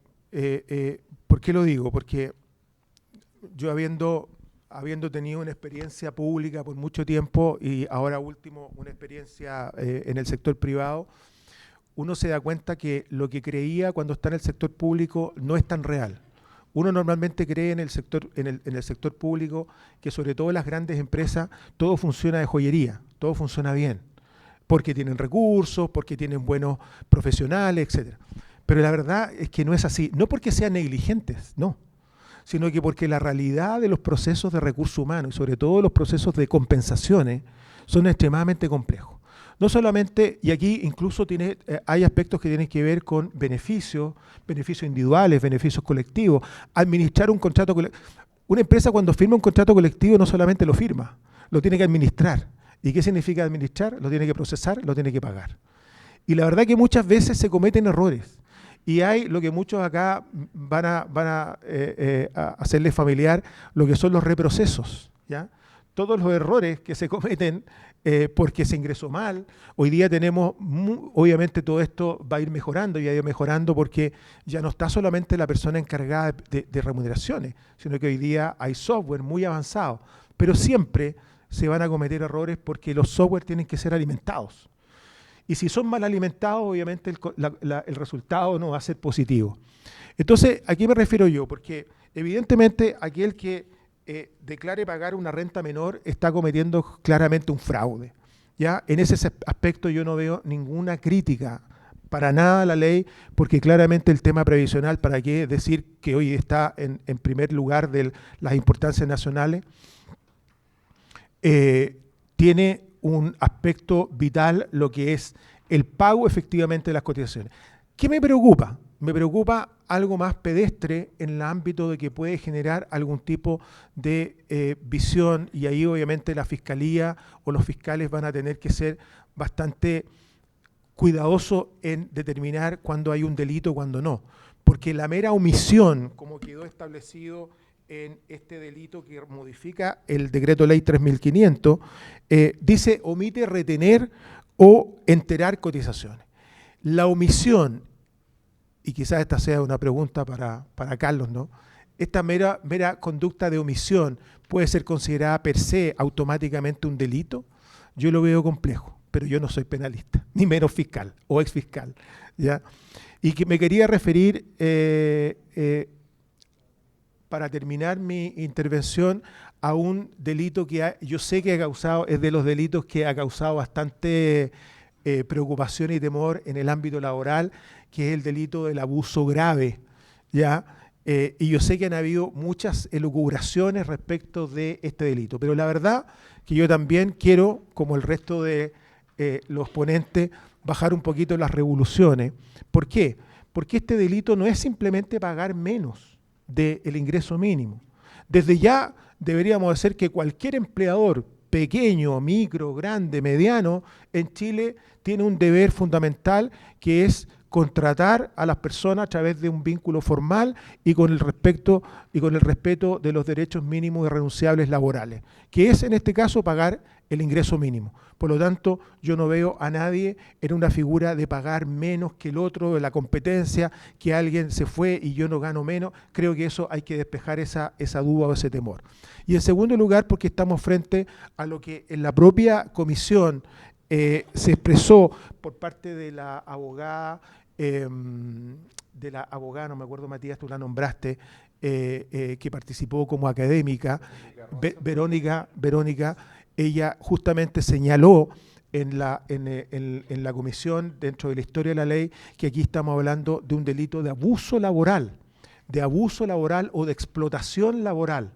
¿por qué lo digo? Porque yo habiendo tenido una experiencia pública por mucho tiempo y ahora último una experiencia en el sector privado, uno se da cuenta que lo que creía cuando está en el sector público no es tan real. Uno normalmente cree en el sector público que sobre todo las grandes empresas todo funciona de joyería, todo funciona bien, porque tienen recursos, porque tienen buenos profesionales, etcétera. Pero la verdad es que no es así, no porque sean negligentes, no, sino que porque la realidad de los procesos de recursos humanos y sobre todo los procesos de compensaciones son extremadamente complejos. No solamente, y aquí incluso hay aspectos que tienen que ver con beneficios individuales, beneficios colectivos. Administrar un contrato colectivo. Una empresa cuando firma un contrato colectivo no solamente lo firma, lo tiene que administrar. ¿Y qué significa administrar? Lo tiene que procesar, lo tiene que pagar. Y la verdad que muchas veces se cometen errores. Y hay lo que muchos acá van a hacerles familiar, lo que son los reprocesos, ¿ya? Todos los errores que se cometen porque se ingresó mal. Hoy día tenemos, obviamente todo esto va a ir mejorando y va a ir mejorando porque ya no está solamente la persona encargada de remuneraciones, sino que hoy día hay software muy avanzado, pero siempre se van a cometer errores porque los software tienen que ser alimentados. Y si son mal alimentados, obviamente el resultado no va a ser positivo. Entonces, ¿a qué me refiero yo? Porque evidentemente aquel que declare pagar una renta menor está cometiendo claramente un fraude, ¿ya? En ese aspecto yo no veo ninguna crítica para nada a la ley, porque claramente el tema previsional, ¿para qué decir que hoy está en primer lugar de las importancias nacionales? Tiene un aspecto vital lo que es el pago efectivamente de las cotizaciones. ¿Qué me preocupa? Me preocupa algo más pedestre en el ámbito de que puede generar algún tipo de visión, y ahí obviamente la fiscalía o los fiscales van a tener que ser bastante cuidadosos en determinar cuándo hay un delito y cuándo no. Porque la mera omisión, como quedó establecido en este delito que modifica el decreto ley 3500, dice omite retener o enterar cotizaciones. La omisión, y quizás esta sea una pregunta para Carlos, ¿no? ¿Esta mera conducta de omisión puede ser considerada per se automáticamente un delito? Yo lo veo complejo, pero yo no soy penalista, ni menos fiscal o exfiscal, ¿ya? Y que me quería referir, para terminar mi intervención, a un delito que yo sé que ha causado, es de los delitos que ha causado bastante preocupación y temor en el ámbito laboral, que es el delito del abuso grave, ¿ya? Y yo sé que han habido muchas elucubraciones respecto de este delito, pero la verdad que yo también quiero, como el resto de los ponentes, bajar un poquito las revoluciones. ¿Por qué? Porque este delito no es simplemente pagar menos del ingreso mínimo. Desde ya deberíamos hacer que cualquier empleador, pequeño, micro, grande, mediano, en Chile tiene un deber fundamental, que es contratar a las personas a través de un vínculo formal y con el respeto de los derechos mínimos y irrenunciables laborales, que es en este caso pagar el ingreso mínimo. Por lo tanto, yo no veo a nadie en una figura de pagar menos que el otro, de la competencia, que alguien se fue y yo no gano menos. Creo que eso hay que despejar esa duda o ese temor. Y en segundo lugar, porque estamos frente a lo que en la propia comisión se expresó por parte de la abogada, no me acuerdo, Matías, tú la nombraste, que participó como académica, Verónica, ella justamente señaló en la comisión, dentro de la historia de la ley, que aquí estamos hablando de un delito de abuso laboral o de explotación laboral,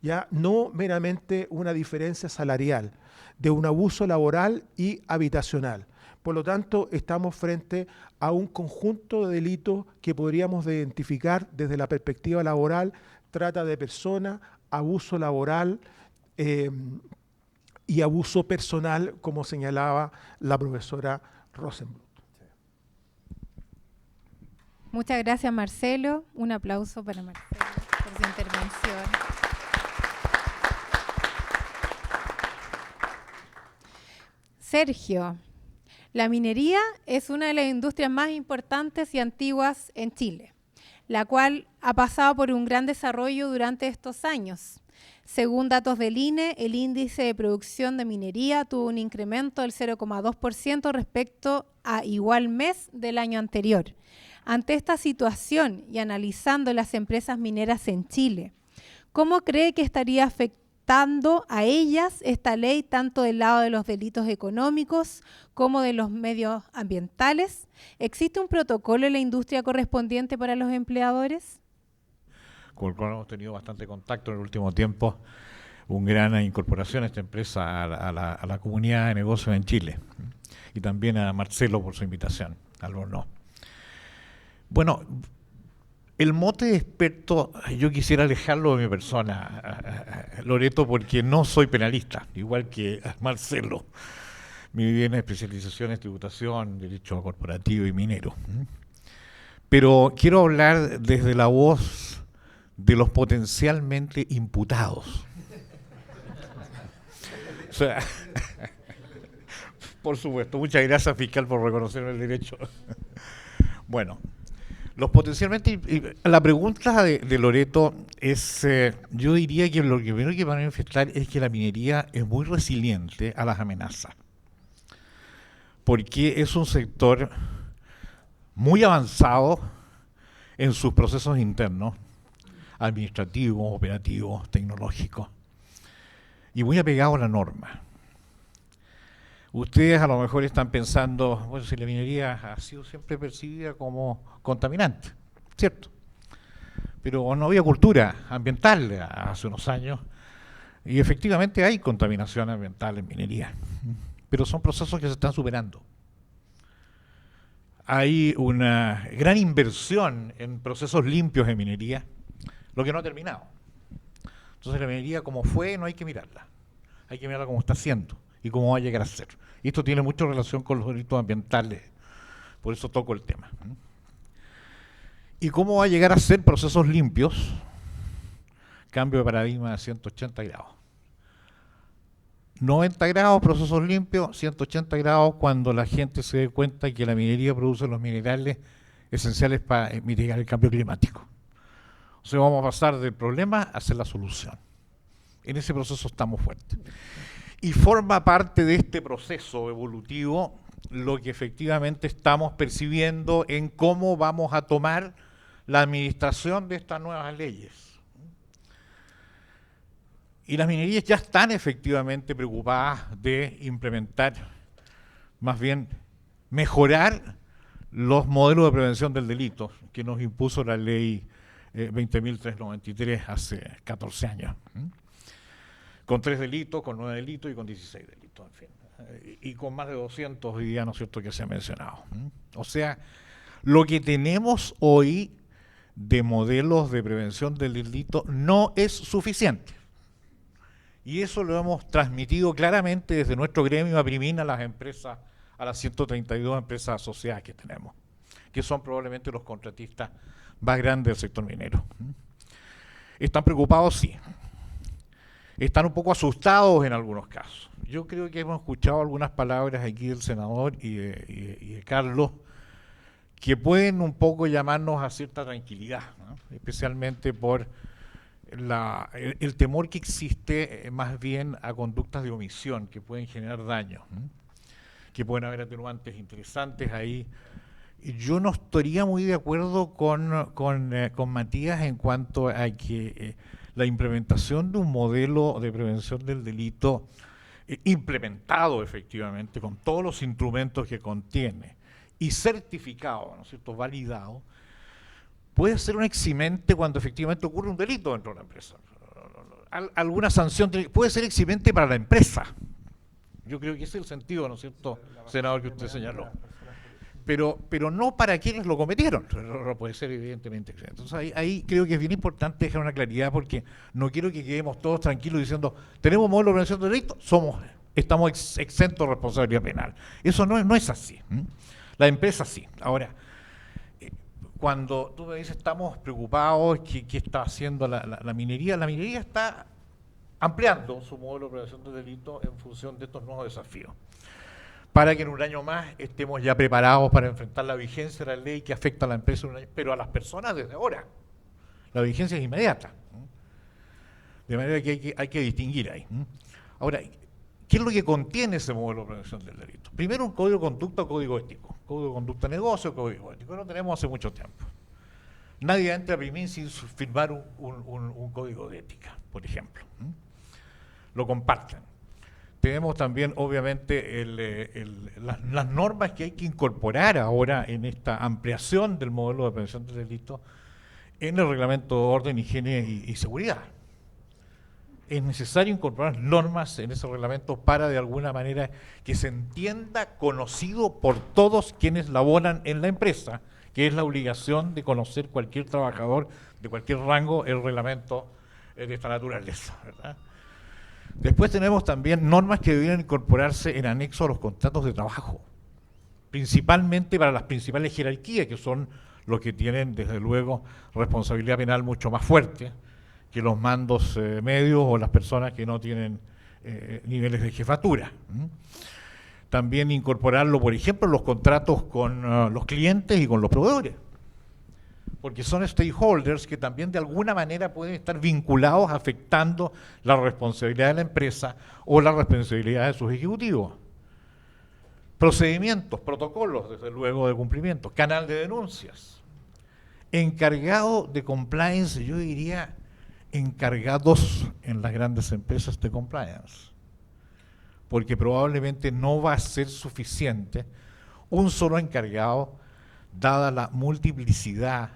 ya no meramente una diferencia salarial, de un abuso laboral y habitacional. Por lo tanto, estamos frente a un conjunto de delitos que podríamos identificar desde la perspectiva laboral: trata de personas, abuso laboral y abuso personal, como señalaba la profesora Rosenbluth. Muchas gracias, Marcelo. Un aplauso para Marcelo por su intervención. Sergio, la minería es una de las industrias más importantes y antiguas en Chile, la cual ha pasado por un gran desarrollo durante estos años. Según datos del INE, el índice de producción de minería tuvo un incremento del 0,2% respecto a igual mes del año anterior. Ante esta situación y analizando las empresas mineras en Chile, ¿cómo cree que estaría afectando a ellas esta ley tanto del lado de los delitos económicos como de los medios ambientales? ¿Existe un protocolo en la industria correspondiente para los empleadores? Con el cual hemos tenido bastante contacto en el último tiempo, una gran incorporación a esta empresa a la comunidad de negocios en Chile, y también a Marcelo por su invitación, Albornoz. Bueno, el mote de experto, yo quisiera alejarlo de mi persona, Loreto, porque no soy penalista, igual que Marcelo. Mi especialización es tributación, derecho corporativo y minero. Pero quiero hablar desde la voz de los potencialmente imputados. O sea, por supuesto, muchas gracias, fiscal, por reconocerme el derecho. Bueno, los potencialmente... La pregunta de Loreto es, yo diría que lo que primero que van a manifestar es que la minería es muy resiliente a las amenazas, porque es un sector muy avanzado en sus procesos internos, administrativos, operativos, tecnológicos, y muy apegado a la norma. Ustedes a lo mejor están pensando, bueno, si la minería ha sido siempre percibida como contaminante, ¿cierto? Pero no había cultura ambiental hace unos años, y efectivamente hay contaminación ambiental en minería, pero son procesos que se están superando. Hay una gran inversión en procesos limpios en minería, lo que no ha terminado. Entonces la minería como fue no hay que mirarla, hay que mirarla como está haciendo y cómo va a llegar a ser. Y esto tiene mucha relación con los delitos ambientales, por eso toco el tema. ¿Y cómo va a llegar a ser procesos limpios? Cambio de paradigma de 180 grados. 90 grados, procesos limpios, 180 grados cuando la gente se dé cuenta que la minería produce los minerales esenciales para mitigar el cambio climático. O sea, vamos a pasar del problema a ser la solución. En ese proceso estamos fuertes. Y forma parte de este proceso evolutivo lo que efectivamente estamos percibiendo en cómo vamos a tomar la administración de estas nuevas leyes. Y las minerías ya están efectivamente preocupadas de implementar, más bien mejorar los modelos de prevención del delito que nos impuso la ley 20.393 hace 14 años. Con 3 delitos, con 9 delitos y con 16 delitos, en fin. Y con más de 200 hoy día, ¿no es cierto?, que se ha mencionado. O sea, lo que tenemos hoy de modelos de prevención del delito no es suficiente. Y eso lo hemos transmitido claramente desde nuestro gremio a Primina a las empresas, a las 132 empresas asociadas que tenemos, que son probablemente los contratistas más grandes del sector minero. ¿Están preocupados? Sí. Están un poco asustados en algunos casos. Yo creo que hemos escuchado algunas palabras aquí del senador y de Carlos que pueden un poco llamarnos a cierta tranquilidad, ¿no? Especialmente por el temor que existe más bien a conductas de omisión que pueden generar daño, ¿no? Que pueden haber atenuantes interesantes ahí. Yo no estaría muy de acuerdo con Matías en cuanto a que la implementación de un modelo de prevención del delito implementado efectivamente con todos los instrumentos que contiene y certificado, ¿no es cierto?, validado, puede ser un eximente cuando efectivamente ocurre un delito dentro de la empresa. Alguna sanción puede ser eximente para la empresa. Yo creo que ese es el sentido, ¿no es cierto, senador, que usted señaló. Pero no para quienes lo cometieron, no puede ser evidentemente. Entonces ahí creo que es bien importante dejar una claridad, porque no quiero que quedemos todos tranquilos diciendo, tenemos modelo de prevención de delito, estamos exentos de responsabilidad penal. Eso no es así. La empresa sí. Ahora, cuando tú me dices estamos preocupados, ¿qué está haciendo la minería? La minería está ampliando su modelo de prevención de delito en función de estos nuevos desafíos, para que en un año más estemos ya preparados para enfrentar la vigencia de la ley que afecta a la empresa en un año, pero a las personas desde ahora. La vigencia es inmediata. De manera que hay que distinguir ahí. Ahora, ¿qué es lo que contiene ese modelo de prevención del delito? Primero, un código de conducta o código ético. Código de conducta de negocio, código ético. Lo tenemos hace mucho tiempo. Nadie entra a Primin sin firmar un código de ética, por ejemplo. Lo comparten. Tenemos también, obviamente, las normas que hay que incorporar ahora en esta ampliación del modelo de prevención del delito en el reglamento de orden, higiene y seguridad. Es necesario incorporar normas en ese reglamento para, de alguna manera, que se entienda, conocido por todos quienes laboran en la empresa, que es la obligación de conocer cualquier trabajador de cualquier rango el reglamento de esta naturaleza, ¿verdad? Después tenemos también normas que deberían incorporarse en anexo a los contratos de trabajo, principalmente para las principales jerarquías, que son los que tienen, desde luego, responsabilidad penal mucho más fuerte que los mandos medios o las personas que no tienen niveles de jefatura. También incorporarlo, por ejemplo, en los contratos con los clientes y con los proveedores, porque son stakeholders que también de alguna manera pueden estar vinculados afectando la responsabilidad de la empresa o la responsabilidad de sus ejecutivos. Procedimientos, protocolos, desde luego, de cumplimiento, canal de denuncias. Encargado de compliance, yo diría encargados en las grandes empresas de compliance, porque probablemente no va a ser suficiente un solo encargado, dada la multiplicidad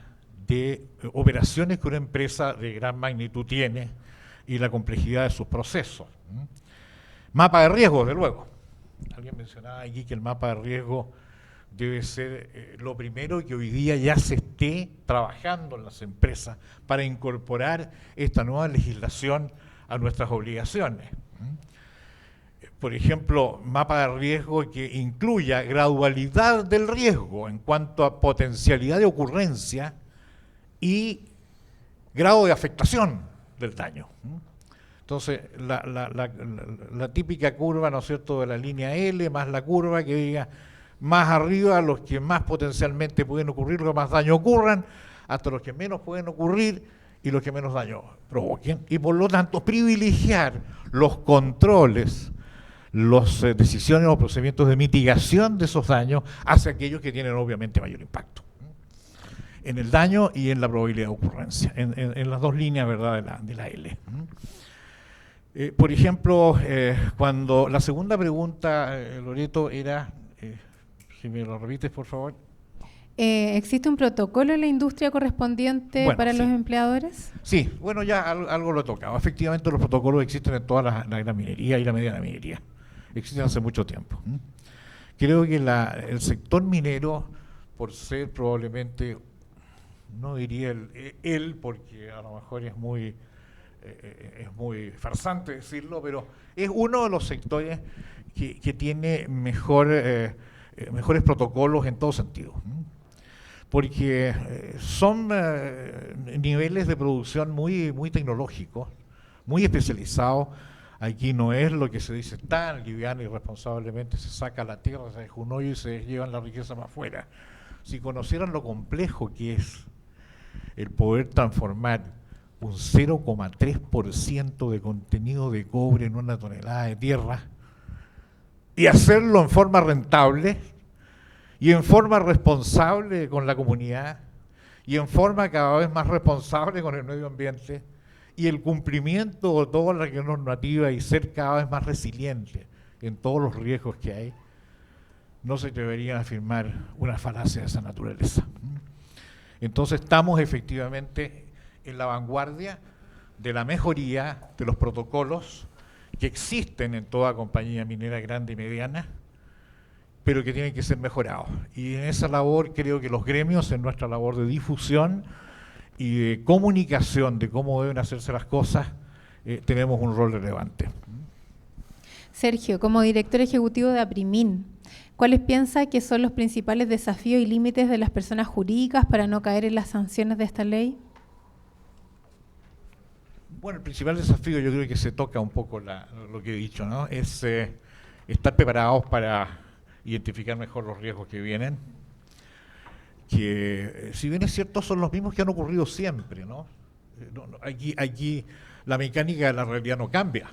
de operaciones que una empresa de gran magnitud tiene y la complejidad de sus procesos. Mapa de riesgo, desde luego. Alguien mencionaba aquí que el mapa de riesgo debe ser lo primero que hoy día ya se esté trabajando en las empresas para incorporar esta nueva legislación a nuestras obligaciones. Por ejemplo, mapa de riesgo que incluya gradualidad del riesgo en cuanto a potencialidad de ocurrencia y grado de afectación del daño. Entonces, la típica curva, ¿no es cierto?, de la línea L, más la curva que diga más arriba los que más potencialmente pueden ocurrir, los que más daño ocurran, hasta los que menos pueden ocurrir y los que menos daño provoquen. Y por lo tanto, privilegiar los controles, las decisiones o procedimientos de mitigación de esos daños hacia aquellos que tienen obviamente mayor impacto en el daño y en la probabilidad de ocurrencia, en las dos líneas, ¿verdad?, de la L. Por ejemplo, cuando la segunda pregunta, Loreto, era, si me lo repites, por favor. ¿Existe un protocolo en la industria correspondiente para los empleadores? Sí, bueno, ya algo lo he tocado. Efectivamente, los protocolos existen en toda la gran minería y la mediana minería. Existen hace mucho tiempo. Creo que el sector minero, por ser probablemente, no diría porque a lo mejor es muy farsante decirlo, pero es uno de los sectores que tiene mejores protocolos en todo sentido. Porque son niveles de producción muy tecnológicos, muy especializados. Aquí no es lo que se dice tan liviano y responsablemente se saca la tierra, se deja un hoyo y se llevan la riqueza más afuera. Si conocieran lo complejo que es el poder transformar un 0,3% de contenido de cobre en una tonelada de tierra y hacerlo en forma rentable y en forma responsable con la comunidad y en forma cada vez más responsable con el medio ambiente y el cumplimiento de toda la normativa y ser cada vez más resiliente en todos los riesgos que hay, no se debería afirmar una falacia de esa naturaleza. Entonces estamos efectivamente en la vanguardia de la mejoría de los protocolos que existen en toda compañía minera grande y mediana, pero que tienen que ser mejorados. Y en esa labor creo que los gremios, en nuestra labor de difusión y de comunicación de cómo deben hacerse las cosas, tenemos un rol relevante. Sergio, como director ejecutivo de APRIMIN, ¿cuáles piensa que son los principales desafíos y límites de las personas jurídicas para no caer en las sanciones de esta ley? Bueno, el principal desafío, yo creo que se toca un poco lo que he dicho, ¿no? Es estar preparados para identificar mejor los riesgos que vienen, que si bien es cierto son los mismos que han ocurrido siempre, ¿no? Aquí la mecánica de la realidad no cambia.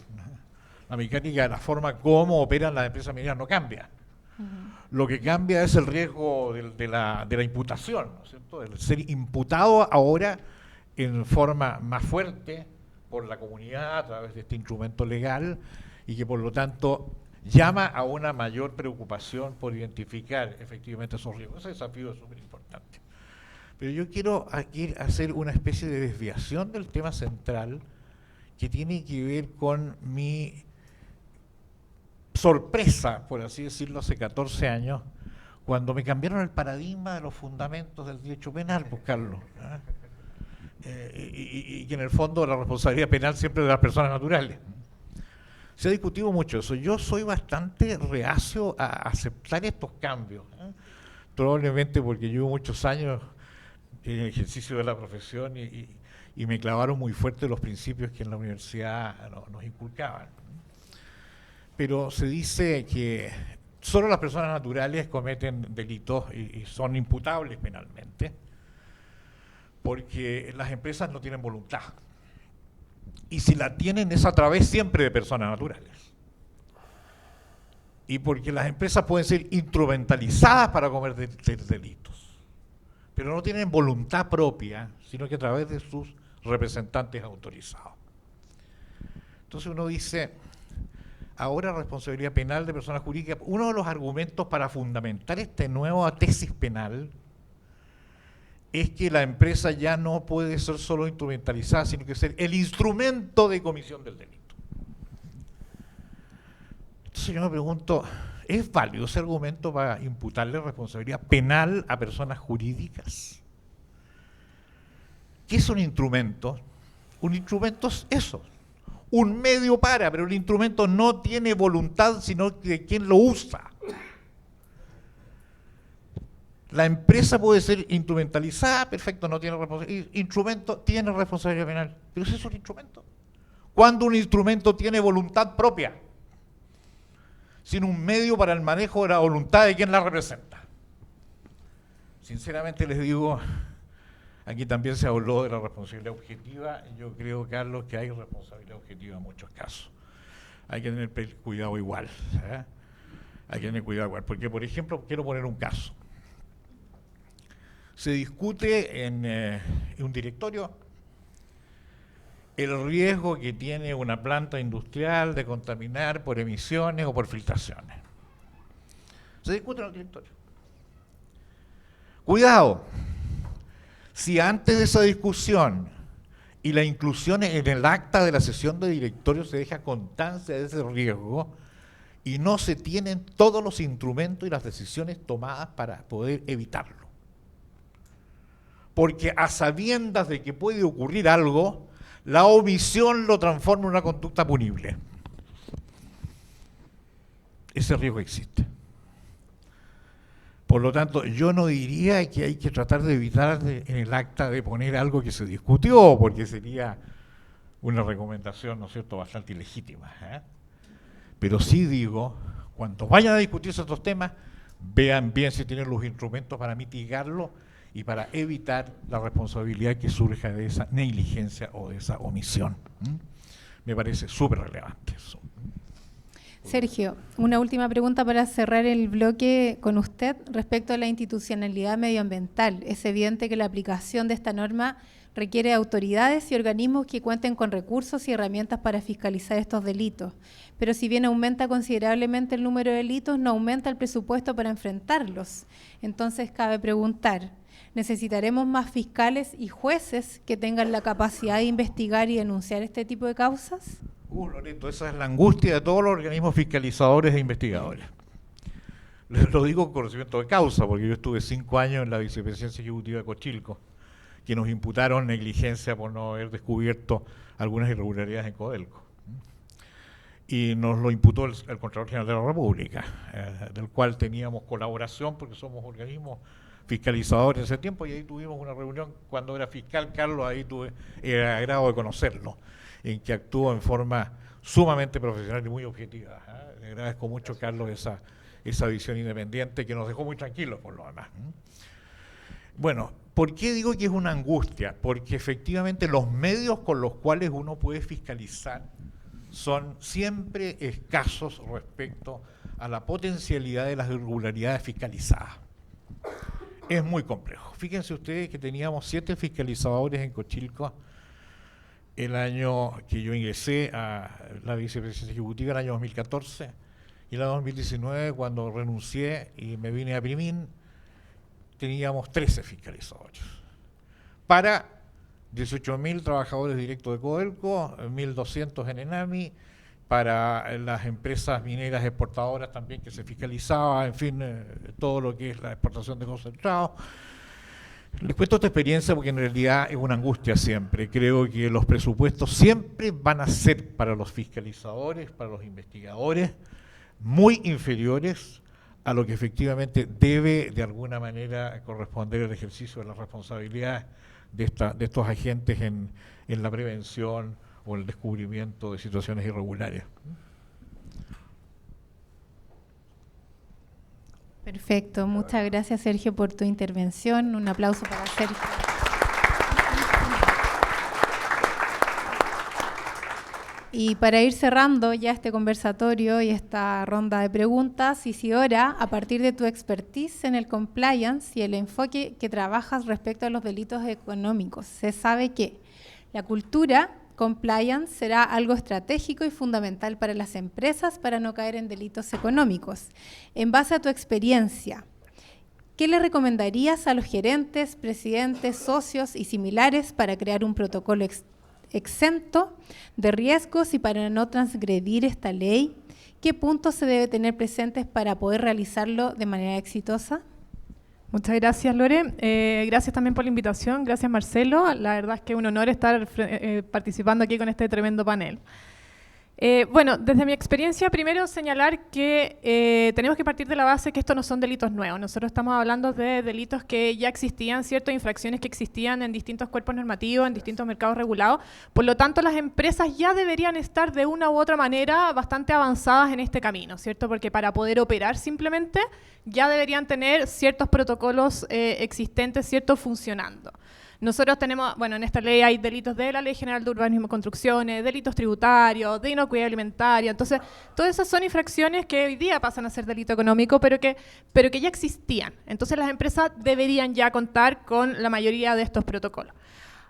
La mecánica de la forma como operan las empresas mineras no cambia. Lo que cambia es el riesgo de la imputación, ¿no es cierto? El ser imputado ahora en forma más fuerte por la comunidad a través de este instrumento legal y que por lo tanto llama a una mayor preocupación por identificar efectivamente esos riesgos. Ese desafío es súper importante. Pero yo quiero aquí hacer una especie de desviación del tema central que tiene que ver con mi sorpresa, por así decirlo, hace 14 años, cuando me cambiaron el paradigma de los fundamentos del derecho penal, pues, Carlos. Y que en el fondo la responsabilidad penal siempre es de las personas naturales. Se ha discutido mucho eso. Yo soy bastante reacio a aceptar estos cambios, probablemente porque llevo muchos años en el ejercicio de la profesión y me clavaron muy fuerte los principios que en la universidad nos inculcaban. Pero se dice que solo las personas naturales cometen delitos y son imputables penalmente, porque las empresas no tienen voluntad. Y si la tienen es a través siempre de personas naturales. Y porque las empresas pueden ser instrumentalizadas para cometer delitos, pero no tienen voluntad propia, sino que a través de sus representantes autorizados. Entonces uno dice, ahora responsabilidad penal de personas jurídicas. Uno de los argumentos para fundamentar esta nueva tesis penal es que la empresa ya no puede ser solo instrumentalizada, sino que ser el instrumento de comisión del delito. Entonces yo me pregunto, ¿es válido ese argumento para imputarle responsabilidad penal a personas jurídicas? ¿Qué es un instrumento? Un instrumento es eso, un medio para, pero el instrumento no tiene voluntad, sino de quien lo usa. La empresa puede ser instrumentalizada, perfecto, no tiene responsabilidad. Instrumento tiene responsabilidad penal, pero ese es un instrumento. Cuando un instrumento tiene voluntad propia, sin un medio para el manejo de la voluntad de quien la representa. Sinceramente les digo, aquí también se habló de la responsabilidad objetiva. Yo creo, Carlos, que hay responsabilidad objetiva en muchos casos. Hay que tener cuidado igual. Hay que tener cuidado igual. Porque, por ejemplo, quiero poner un caso. Se discute en un directorio el riesgo que tiene una planta industrial de contaminar por emisiones o por filtraciones. Se discute en el directorio. Cuidado. Si antes de esa discusión y la inclusión en el acta de la sesión de directorio se deja constancia de ese riesgo y no se tienen todos los instrumentos y las decisiones tomadas para poder evitarlo. Porque a sabiendas de que puede ocurrir algo, la omisión lo transforma en una conducta punible. Ese riesgo existe. Por lo tanto, yo no diría que hay que tratar de evitar en el acta de poner algo que se discutió, porque sería una recomendación, ¿no es cierto?, bastante ilegítima. Pero sí digo, cuando vayan a discutirse estos temas, vean bien si tienen los instrumentos para mitigarlo y para evitar la responsabilidad que surja de esa negligencia o de esa omisión. Me parece súper relevante eso. Sergio, una última pregunta para cerrar el bloque con usted respecto a la institucionalidad medioambiental. Es evidente que la aplicación de esta norma requiere autoridades y organismos que cuenten con recursos y herramientas para fiscalizar estos delitos. Pero si bien aumenta considerablemente el número de delitos, no aumenta el presupuesto para enfrentarlos. Entonces cabe preguntar, ¿necesitaremos más fiscales y jueces que tengan la capacidad de investigar y denunciar este tipo de causas? Loreto, esa es la angustia de todos los organismos fiscalizadores e investigadores. Les lo digo con conocimiento de causa, porque yo estuve 5 años en la vicepresidencia ejecutiva de Cochilco, que nos imputaron negligencia por no haber descubierto algunas irregularidades en Codelco. Y nos lo imputó el Contralor General de la República, del cual teníamos colaboración porque somos organismos fiscalizadores en ese tiempo, y ahí tuvimos una reunión cuando era fiscal Carlos, ahí tuve el agrado de conocerlo, en que actuó en forma sumamente profesional y muy objetiva. Le agradezco mucho, Carlos, esa visión independiente que nos dejó muy tranquilos por lo demás. Bueno, ¿Por qué digo que es una angustia? Porque efectivamente los medios con los cuales uno puede fiscalizar son siempre escasos respecto a la potencialidad de las irregularidades fiscalizadas. Es muy complejo. Fíjense ustedes que teníamos 7 fiscalizadores en Cochilco el año que yo ingresé a la vicepresidencia ejecutiva, el año 2014, y el año 2019, cuando renuncié y me vine a Primín, teníamos 13 fiscalizadores para 18.000 trabajadores directos de Codelco, 1.200 en Enami, para las empresas mineras exportadoras también que se fiscalizaba, en fin, todo lo que es la exportación de concentrados. Les cuento esta experiencia porque en realidad es una angustia siempre. Creo que los presupuestos siempre van a ser para los fiscalizadores, para los investigadores, muy inferiores a lo que efectivamente debe de alguna manera corresponder el ejercicio de la responsabilidad de estos agentes en la prevención o el descubrimiento de situaciones irregulares. Perfecto, muchas gracias Sergio por tu intervención. Un aplauso para Sergio. Y para ir cerrando ya este conversatorio y esta ronda de preguntas, Isidora, a partir de tu expertise en el compliance y el enfoque que trabajas respecto a los delitos económicos, se sabe que la cultura compliance será algo estratégico y fundamental para las empresas para no caer en delitos económicos. En base a tu experiencia, ¿qué le recomendarías a los gerentes, presidentes, socios y similares para crear un protocolo exento de riesgos y para no transgredir esta ley? ¿Qué puntos se debe tener presentes para poder realizarlo de manera exitosa? Muchas gracias, Lore. Gracias también por la invitación. Gracias, Marcelo. La verdad es que es un honor estar participando aquí con este tremendo panel. Bueno, desde mi experiencia, primero señalar que tenemos que partir de la base que estos no son delitos nuevos. Nosotros estamos hablando de delitos que ya existían, ciertas infracciones que existían en distintos cuerpos normativos, en distintos mercados regulados. Por lo tanto, las empresas ya deberían estar de una u otra manera bastante avanzadas en este camino, ¿cierto? Porque para poder operar simplemente ya deberían tener ciertos protocolos existentes, ¿cierto? Funcionando. Nosotros tenemos, bueno, en esta ley hay delitos de la Ley General de Urbanismo y Construcciones, delitos tributarios, de inocuidad alimentaria. Entonces, todas esas son infracciones que hoy día pasan a ser delito económico, pero que ya existían. Entonces, las empresas deberían ya contar con la mayoría de estos protocolos.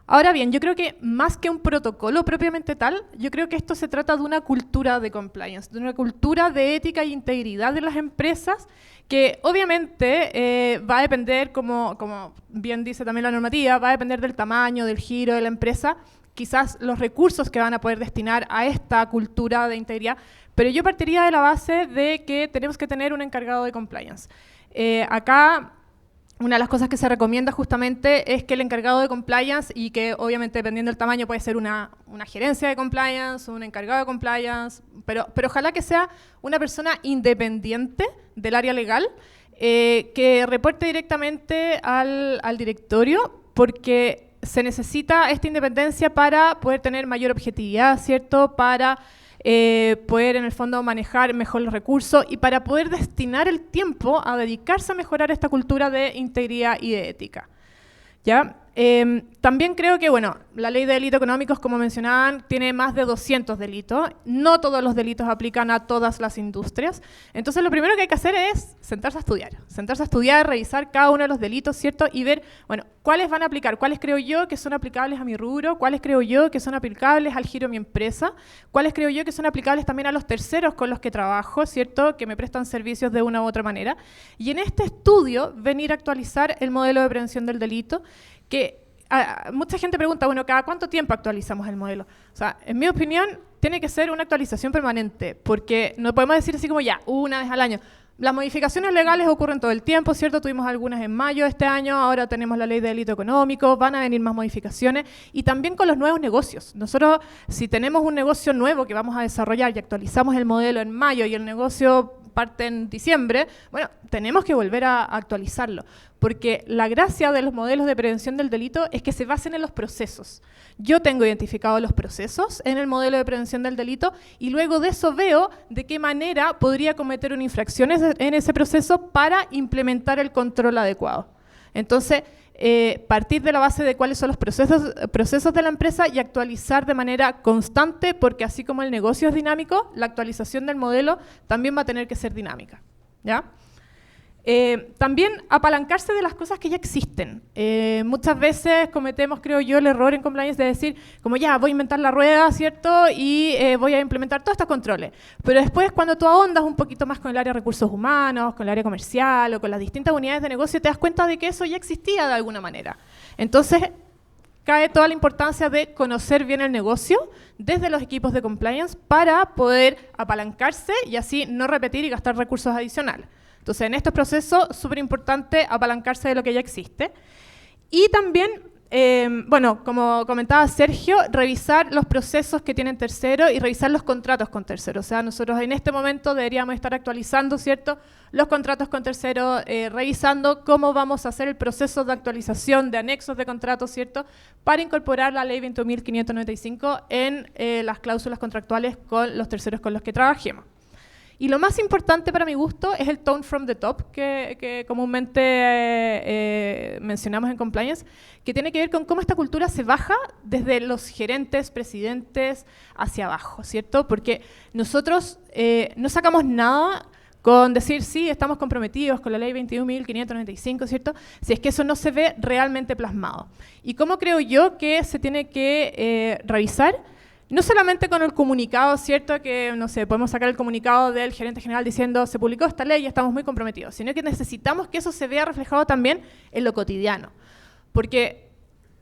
Ahora bien, yo creo que más que un protocolo propiamente tal, yo creo que esto se trata de una cultura de compliance, de una cultura de ética e integridad de las empresas que obviamente va a depender, como bien dice también la normativa, va a depender del tamaño, del giro de la empresa, quizás los recursos que van a poder destinar a esta cultura de integridad, pero yo partiría de la base de que tenemos que tener un encargado de compliance. Acá, una de las cosas que se recomienda justamente es que el encargado de compliance, y que obviamente dependiendo del tamaño puede ser una gerencia de compliance, un encargado de compliance, pero ojalá que sea una persona independiente del área legal, que reporte directamente al directorio, porque se necesita esta independencia para poder tener mayor objetividad, ¿cierto? Para poder en el fondo manejar mejor los recursos y para poder destinar el tiempo a dedicarse a mejorar esta cultura de integridad y de ética. ¿Ya? También creo que, bueno, la ley de delitos económicos, como mencionaban, tiene más de 200 delitos. No todos los delitos aplican a todas las industrias. Entonces, lo primero que hay que hacer es sentarse a estudiar, revisar cada uno de los delitos, ¿cierto? Y ver, bueno, cuáles van a aplicar, cuáles creo yo que son aplicables a mi rubro, cuáles creo yo que son aplicables al giro de mi empresa, cuáles creo yo que son aplicables también a los terceros con los que trabajo, ¿cierto? Que me prestan servicios de una u otra manera. Y en este estudio, venir a actualizar el modelo de prevención del delito, que mucha gente pregunta, bueno, ¿cada cuánto tiempo actualizamos el modelo? O sea, en mi opinión, tiene que ser una actualización permanente, porque no podemos decir así como ya, una vez al año. Las modificaciones legales ocurren todo el tiempo, ¿cierto? Tuvimos algunas en mayo de este año, ahora tenemos la ley de delito económico, van a venir más modificaciones, y también con los nuevos negocios. Nosotros, si tenemos un negocio nuevo que vamos a desarrollar y actualizamos el modelo en mayo y el negocio parte en diciembre, bueno, tenemos que volver a actualizarlo, porque la gracia de los modelos de prevención del delito es que se basen en los procesos. Yo tengo identificados los procesos en el modelo de prevención del delito y luego de eso veo de qué manera podría cometer una infracción en ese proceso para implementar el control adecuado. Entonces, partir de la base de cuáles son los procesos de la empresa y actualizar de manera constante, porque así como el negocio es dinámico, la actualización del modelo también va a tener que ser dinámica, ¿ya? También apalancarse de las cosas que ya existen. Muchas veces cometemos, creo yo, el error en compliance de decir, como ya, voy a inventar la rueda, ¿cierto? Y voy a implementar todos estos controles. Pero después, cuando tú ahondas un poquito más con el área de recursos humanos, con el área comercial o con las distintas unidades de negocio, te das cuenta de que eso ya existía de alguna manera. Entonces, cae toda la importancia de conocer bien el negocio desde los equipos de compliance para poder apalancarse y así no repetir y gastar recursos adicionales. Entonces, en estos procesos, súper importante apalancarse de lo que ya existe. Y también, bueno, como comentaba Sergio, revisar los procesos que tienen terceros y revisar los contratos con terceros. O sea, nosotros en este momento deberíamos estar actualizando, ¿cierto?, los contratos con terceros, revisando cómo vamos a hacer el proceso de actualización de anexos de contratos, ¿cierto?, para incorporar la ley 21.595 en las cláusulas contractuales con los terceros con los que trabajemos. Y lo más importante para mi gusto es el tone from the top, que comúnmente mencionamos en compliance, que tiene que ver con cómo esta cultura se baja desde los gerentes, presidentes, hacia abajo, ¿cierto? Porque nosotros no sacamos nada con decir, sí, estamos comprometidos con la ley 21.595, ¿cierto? Si es que eso no se ve realmente plasmado. ¿Y cómo creo yo que se tiene que revisar? No solamente con el comunicado, ¿cierto? Que, no sé, podemos sacar el comunicado del gerente general diciendo se publicó esta ley y estamos muy comprometidos, sino que necesitamos que eso se vea reflejado también en lo cotidiano. Porque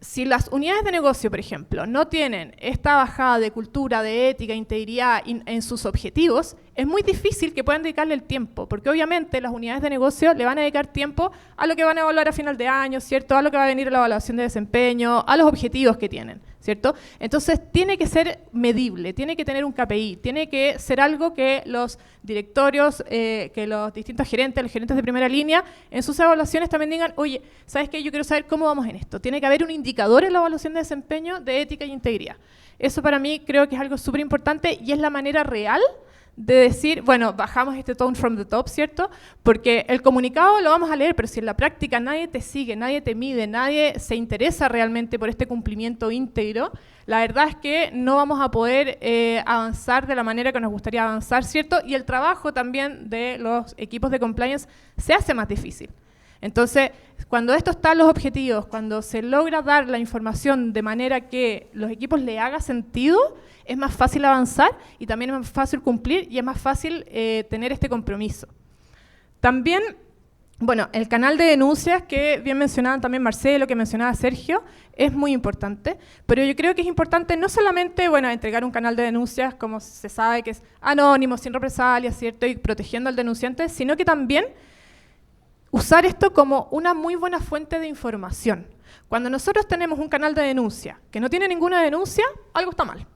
si las unidades de negocio, por ejemplo, no tienen esta bajada de cultura, de ética, integridad en sus objetivos, es muy difícil que puedan dedicarle el tiempo, porque obviamente las unidades de negocio le van a dedicar tiempo a lo que van a evaluar a final de año, ¿cierto? A lo que va a venir a la evaluación de desempeño, a los objetivos que tienen, ¿cierto? Entonces tiene que ser medible, tiene que tener un KPI, tiene que ser algo que los directorios, que los distintos gerentes, los gerentes de primera línea, en sus evaluaciones también digan, oye, ¿sabes qué? Yo quiero saber cómo vamos en esto. Tiene que haber un indicador en la evaluación de desempeño de ética y integridad. Eso para mí creo que es algo súper importante y es la manera real de decir, bueno, bajamos este tone from the top, ¿cierto? Porque el comunicado lo vamos a leer, pero si en la práctica nadie te sigue, nadie te mide, nadie se interesa realmente por este cumplimiento íntegro, la verdad es que no vamos a poder avanzar de la manera que nos gustaría avanzar, ¿cierto? Y el trabajo también de los equipos de compliance se hace más difícil. Entonces, cuando esto está en los objetivos, cuando se logra dar la información de manera que los equipos le haga sentido, es más fácil avanzar y también es más fácil cumplir y es más fácil tener este compromiso. También, bueno, el canal de denuncias que bien mencionaban también Marcelo, que mencionaba Sergio, es muy importante, pero yo creo que es importante no solamente, bueno, entregar un canal de denuncias, como se sabe que es anónimo, sin represalias, ¿cierto?, y protegiendo al denunciante, sino que también usar esto como una muy buena fuente de información. Cuando nosotros tenemos un canal de denuncia que no tiene ninguna denuncia, algo está mal.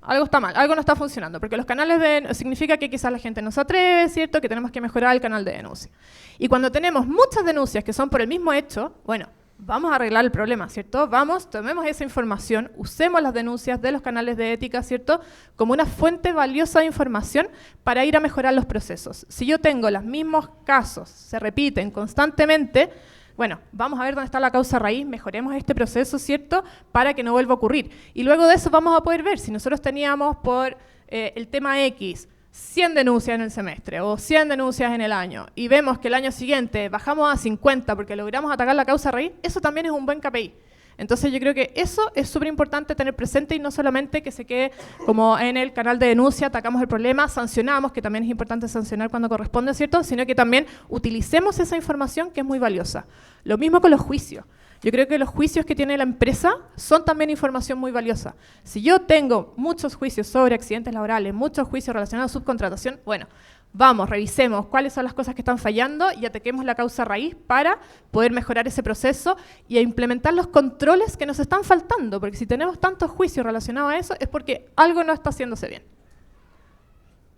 Algo está mal, algo no está funcionando, porque los canales de significa que quizás la gente no se atreve, ¿cierto?, que tenemos que mejorar el canal de denuncia. Y cuando tenemos muchas denuncias que son por el mismo hecho, bueno, vamos a arreglar el problema, ¿cierto? Vamos, tomemos esa información, usemos las denuncias de los canales de ética, ¿cierto?, como una fuente valiosa de información para ir a mejorar los procesos. Si yo tengo los mismos casos, se repiten constantemente, bueno, vamos a ver dónde está la causa raíz, mejoremos este proceso, ¿cierto?, para que no vuelva a ocurrir. Y luego de eso vamos a poder ver si nosotros teníamos por el tema X 100 denuncias en el semestre o 100 denuncias en el año y vemos que el año siguiente bajamos a 50 porque logramos atacar la causa raíz, eso también es un buen KPI. Entonces yo creo que eso es súper importante tener presente y no solamente que se quede como en el canal de denuncia, atacamos el problema, sancionamos, que también es importante sancionar cuando corresponde, ¿cierto?, sino que también utilicemos esa información que es muy valiosa. Lo mismo con los juicios. Yo creo que los juicios que tiene la empresa son también información muy valiosa. Si yo tengo muchos juicios sobre accidentes laborales, muchos juicios relacionados a subcontratación, bueno, vamos, revisemos cuáles son las cosas que están fallando y ataquemos la causa raíz para poder mejorar ese proceso y implementar los controles que nos están faltando, porque si tenemos tantos juicios relacionados a eso es porque algo no está haciéndose bien.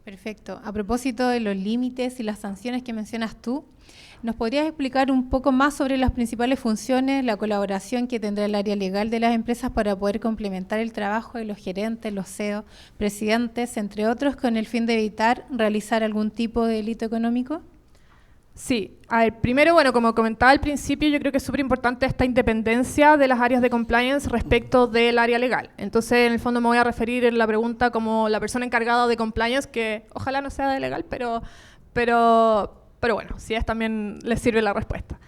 Perfecto. A propósito de los límites y las sanciones que mencionas tú, ¿nos podrías explicar un poco más sobre las principales funciones, la colaboración que tendrá el área legal de las empresas para poder complementar el trabajo de los gerentes, los CEO, presidentes, entre otros, con el fin de evitar realizar algún tipo de delito económico? Sí, a ver, primero, bueno, como comentaba al principio, yo creo que es súper importante esta independencia de las áreas de compliance respecto del área legal. Entonces, en el fondo me voy a referir en la pregunta como la persona encargada de compliance, que ojalá no sea de legal, pero bueno, si es también les sirve la respuesta.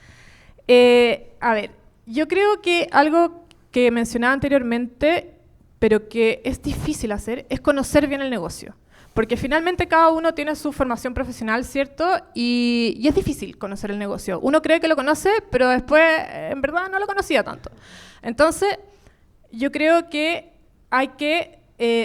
A ver, yo creo que algo que mencionaba anteriormente, pero que es difícil hacer, es conocer bien el negocio. Porque finalmente cada uno tiene su formación profesional, ¿cierto? Y es difícil conocer el negocio. Uno cree que lo conoce, pero después en verdad no lo conocía tanto. Entonces, yo creo que hay que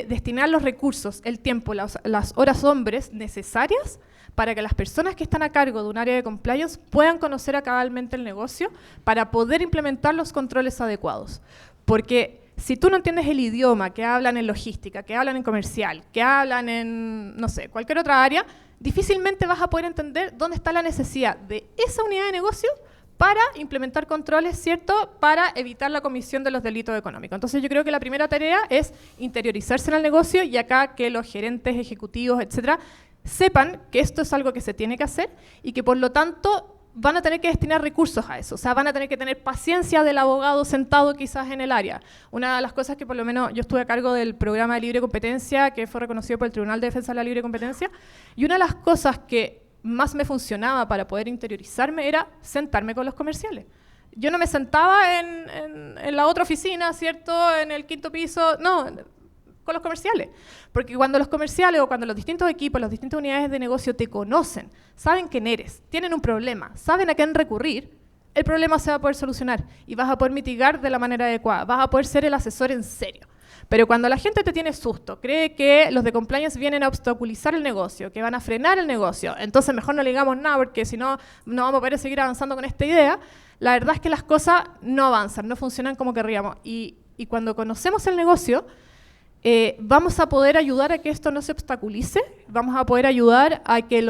destinar los recursos, el tiempo, las horas hombres necesarias para que las personas que están a cargo de un área de compliance puedan conocer cabalmente el negocio para poder implementar los controles adecuados. Porque si tú no entiendes el idioma que hablan en logística, que hablan en comercial, que hablan en, no sé, cualquier otra área, difícilmente vas a poder entender dónde está la necesidad de esa unidad de negocio para implementar controles, ¿cierto?, para evitar la comisión de los delitos económicos. Entonces yo creo que la primera tarea es interiorizarse en el negocio y acá que los gerentes, ejecutivos, etcétera, sepan que esto es algo que se tiene que hacer y que por lo tanto van a tener que destinar recursos a eso, o sea, van a tener que tener paciencia del abogado sentado quizás en el área. Una de las cosas que por lo menos yo estuve a cargo del programa de libre competencia, que fue reconocido por el Tribunal de Defensa de la Libre Competencia, y una de las cosas que más me funcionaba para poder interiorizarme era sentarme con los comerciales. Yo no me sentaba en la otra oficina, ¿cierto?, en el 5º piso, no, con los comerciales. Porque cuando los comerciales o cuando los distintos equipos, las distintas unidades de negocio te conocen, saben quién eres, tienen un problema, saben a quién recurrir, el problema se va a poder solucionar y vas a poder mitigar de la manera adecuada, vas a poder ser el asesor en serio. Pero cuando la gente te tiene susto, cree que los de compliance vienen a obstaculizar el negocio, que van a frenar el negocio, entonces mejor no le digamos nada porque si no, no vamos a poder seguir avanzando con esta idea, la verdad es que las cosas no avanzan, no funcionan como querríamos. Y cuando conocemos el negocio, vamos a poder ayudar a que esto no se obstaculice, vamos a poder ayudar a que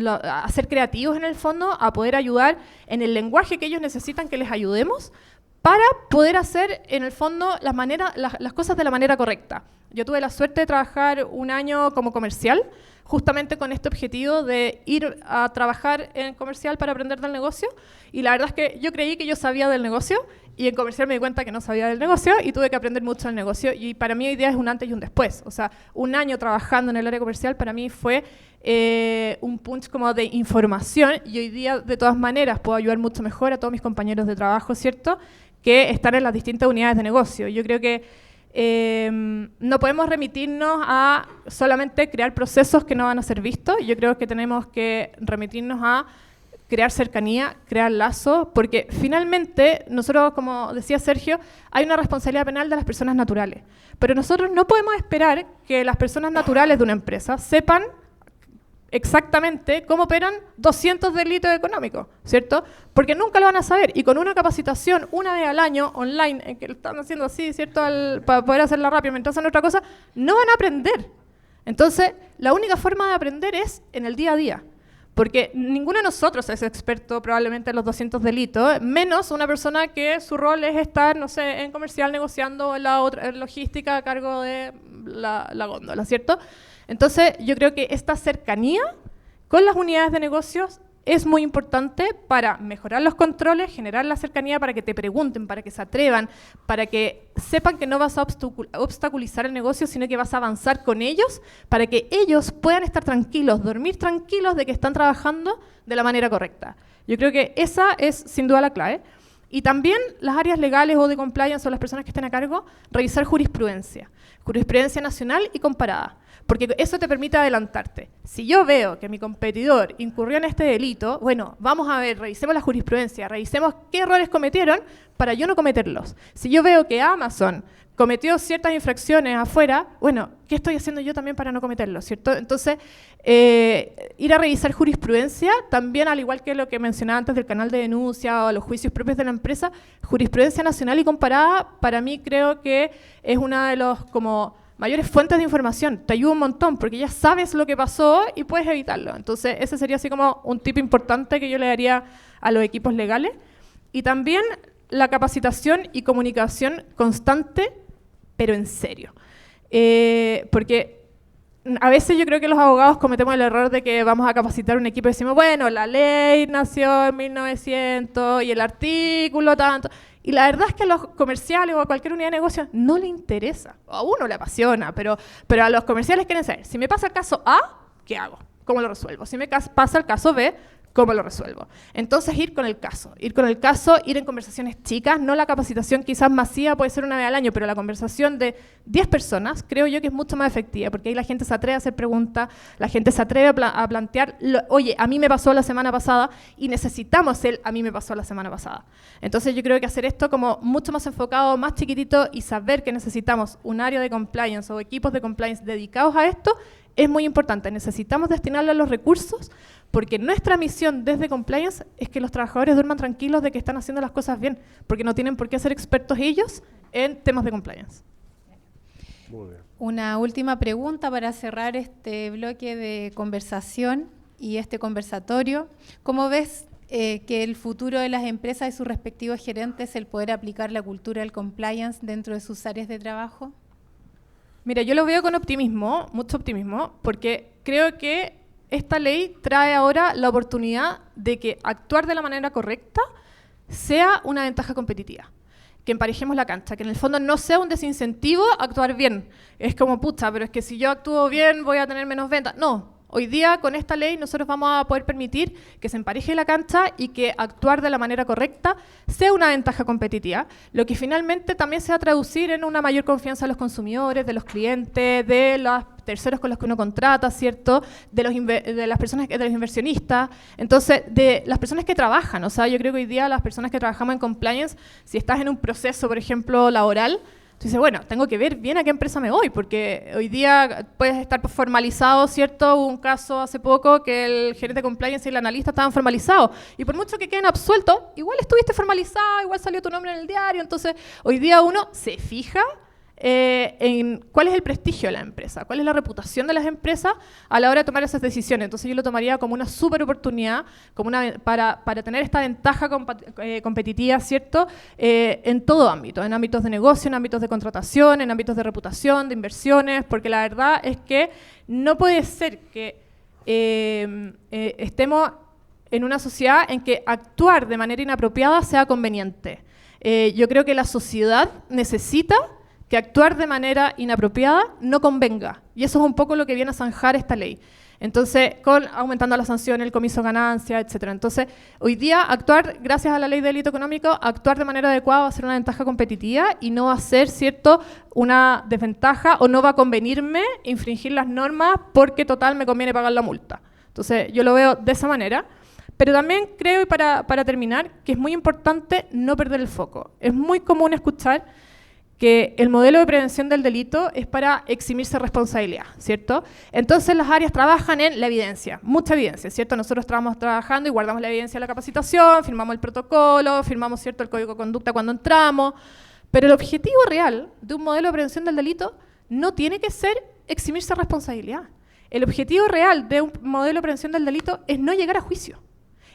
a ser creativos en el fondo, a poder ayudar en el lenguaje que ellos necesitan que les ayudemos para poder hacer en el fondo las cosas de la manera correcta. Yo tuve la suerte de trabajar un año como comercial, justamente con este objetivo de ir a trabajar en comercial para aprender del negocio, y la verdad es que yo creí que yo sabía del negocio, y en comercial me di cuenta que no sabía del negocio, y tuve que aprender mucho del negocio, y para mí hoy día es un antes y un después. O sea, un año trabajando en el área comercial para mí fue un punch como de información, y hoy día de todas maneras puedo ayudar mucho mejor a todos mis compañeros de trabajo, ¿cierto?, que están en las distintas unidades de negocio. Yo creo que no podemos remitirnos a solamente crear procesos que no van a ser vistos. Yo creo que tenemos que remitirnos a crear cercanía, crear lazos, porque finalmente nosotros, como decía Sergio, hay una responsabilidad penal de las personas naturales. Pero nosotros no podemos esperar que las personas naturales de una empresa sepan exactamente cómo operan 200 delitos económicos, ¿cierto? Porque nunca lo van a saber, y con una capacitación una vez al año online, en que lo están haciendo así, ¿cierto?, para poder hacerla rápido mientras hacen otra cosa, no van a aprender. Entonces, la única forma de aprender es en el día a día, porque ninguno de nosotros es experto probablemente en los 200 delitos, menos una persona que su rol es estar, no sé, en comercial negociando en logística a cargo de la góndola, ¿cierto? Entonces, yo creo que esta cercanía con las unidades de negocios es muy importante para mejorar los controles, generar la cercanía para que te pregunten, para que se atrevan, para que sepan que no vas a obstaculizar el negocio, sino que vas a avanzar con ellos para que ellos puedan estar tranquilos, dormir tranquilos de que están trabajando de la manera correcta. Yo creo que esa es sin duda la clave. Y también las áreas legales o de compliance o las personas que estén a cargo, revisar jurisprudencia nacional y comparada. Porque eso te permite adelantarte. Si yo veo que mi competidor incurrió en este delito, bueno, vamos a ver, revisemos la jurisprudencia, revisemos qué errores cometieron para yo no cometerlos. Si yo veo que Amazon cometió ciertas infracciones afuera, bueno, ¿qué estoy haciendo yo también para no cometerlos, cierto? Entonces, ir a revisar jurisprudencia, también al igual que lo que mencionaba antes del canal de denuncia o los juicios propios de la empresa, jurisprudencia nacional y comparada, para mí creo que es una de los como mayores fuentes de información, te ayuda un montón porque ya sabes lo que pasó y puedes evitarlo. Entonces ese sería así como un tip importante que yo le daría a los equipos legales. Y también la capacitación y comunicación constante, pero en serio. Porque a veces yo creo que los abogados cometemos el error de que vamos a capacitar un equipo y decimos, bueno, la ley nació en 1900 y el artículo tanto. Y la verdad es que a los comerciales o a cualquier unidad de negocio no le interesa. A uno le apasiona, pero a los comerciales quieren saber, si me pasa el caso A, ¿qué hago? ¿Cómo lo resuelvo? Si me pasa el caso B, ¿cómo lo resuelvo? Entonces, ir con el caso, ir en conversaciones chicas, no la capacitación quizás masiva puede ser una vez al año, pero la conversación de 10 personas creo yo que es mucho más efectiva, porque ahí la gente se atreve a hacer preguntas, la gente se atreve a plantear, oye, a mí me pasó la semana pasada y necesitamos a mí me pasó la semana pasada. Entonces yo creo que hacer esto como mucho más enfocado, más chiquitito y saber que necesitamos un área de compliance o equipos de compliance dedicados a esto es muy importante. Necesitamos destinarle los recursos porque nuestra misión desde Compliance es que los trabajadores duerman tranquilos de que están haciendo las cosas bien, porque no tienen por qué ser expertos ellos en temas de Compliance. Muy bien. Una última pregunta para cerrar este bloque de conversación y este conversatorio. ¿Cómo ves que el futuro de las empresas y sus respectivos gerentes es el poder aplicar la cultura del Compliance dentro de sus áreas de trabajo? Mira, yo lo veo con optimismo, mucho optimismo, porque creo que esta ley trae ahora la oportunidad de que actuar de la manera correcta sea una ventaja competitiva. Que emparejemos la cancha, que en el fondo no sea un desincentivo actuar bien. Es como, pucha, pero es que si yo actúo bien voy a tener menos ventas. No. Hoy día, con esta ley, nosotros vamos a poder permitir que se empareje la cancha y que actuar de la manera correcta sea una ventaja competitiva, lo que finalmente también se va a traducir en una mayor confianza de los consumidores, de los clientes, de los terceros con los que uno contrata, ¿cierto? De las personas, de los inversionistas, entonces, de las personas que trabajan. O sea, yo creo que hoy día las personas que trabajamos en compliance, si estás en un proceso, por ejemplo, laboral, tú dices, bueno, tengo que ver bien a qué empresa me voy, porque hoy día puedes estar formalizado, ¿cierto? Hubo un caso hace poco que el gerente de compliance y el analista estaban formalizados, y por mucho que queden absueltos, igual estuviste formalizado, igual salió tu nombre en el diario, entonces hoy día uno se fija en cuál es el prestigio de la empresa, cuál es la reputación de las empresas a la hora de tomar esas decisiones. Entonces yo lo tomaría como una súper oportunidad para tener esta ventaja competitiva, ¿cierto? En todo ámbito, en ámbitos de negocio, en ámbitos de contratación, en ámbitos de reputación, de inversiones, porque la verdad es que no puede ser que estemos en una sociedad en que actuar de manera inapropiada sea conveniente. Yo creo que la sociedad necesita que actuar de manera inapropiada no convenga. Y eso es un poco lo que viene a zanjar esta ley. Entonces, aumentando la sanción, el comiso de ganancia, etc. Entonces, hoy día, gracias a la ley de delito económico, actuar de manera adecuada va a ser una ventaja competitiva y no va a ser, ¿cierto?, una desventaja o no va a convenirme infringir las normas porque, total, me conviene pagar la multa. Entonces, yo lo veo de esa manera. Pero también creo, y para terminar, que es muy importante no perder el foco. Es muy común escuchar que el modelo de prevención del delito es para eximirse responsabilidad, ¿cierto? Entonces las áreas trabajan en la evidencia, mucha evidencia, ¿cierto? Nosotros estamos trabajando y guardamos la evidencia de la capacitación, firmamos el protocolo, firmamos, ¿cierto?, el código de conducta cuando entramos, pero el objetivo real de un modelo de prevención del delito no tiene que ser eximirse responsabilidad. El objetivo real de un modelo de prevención del delito es no llegar a juicio.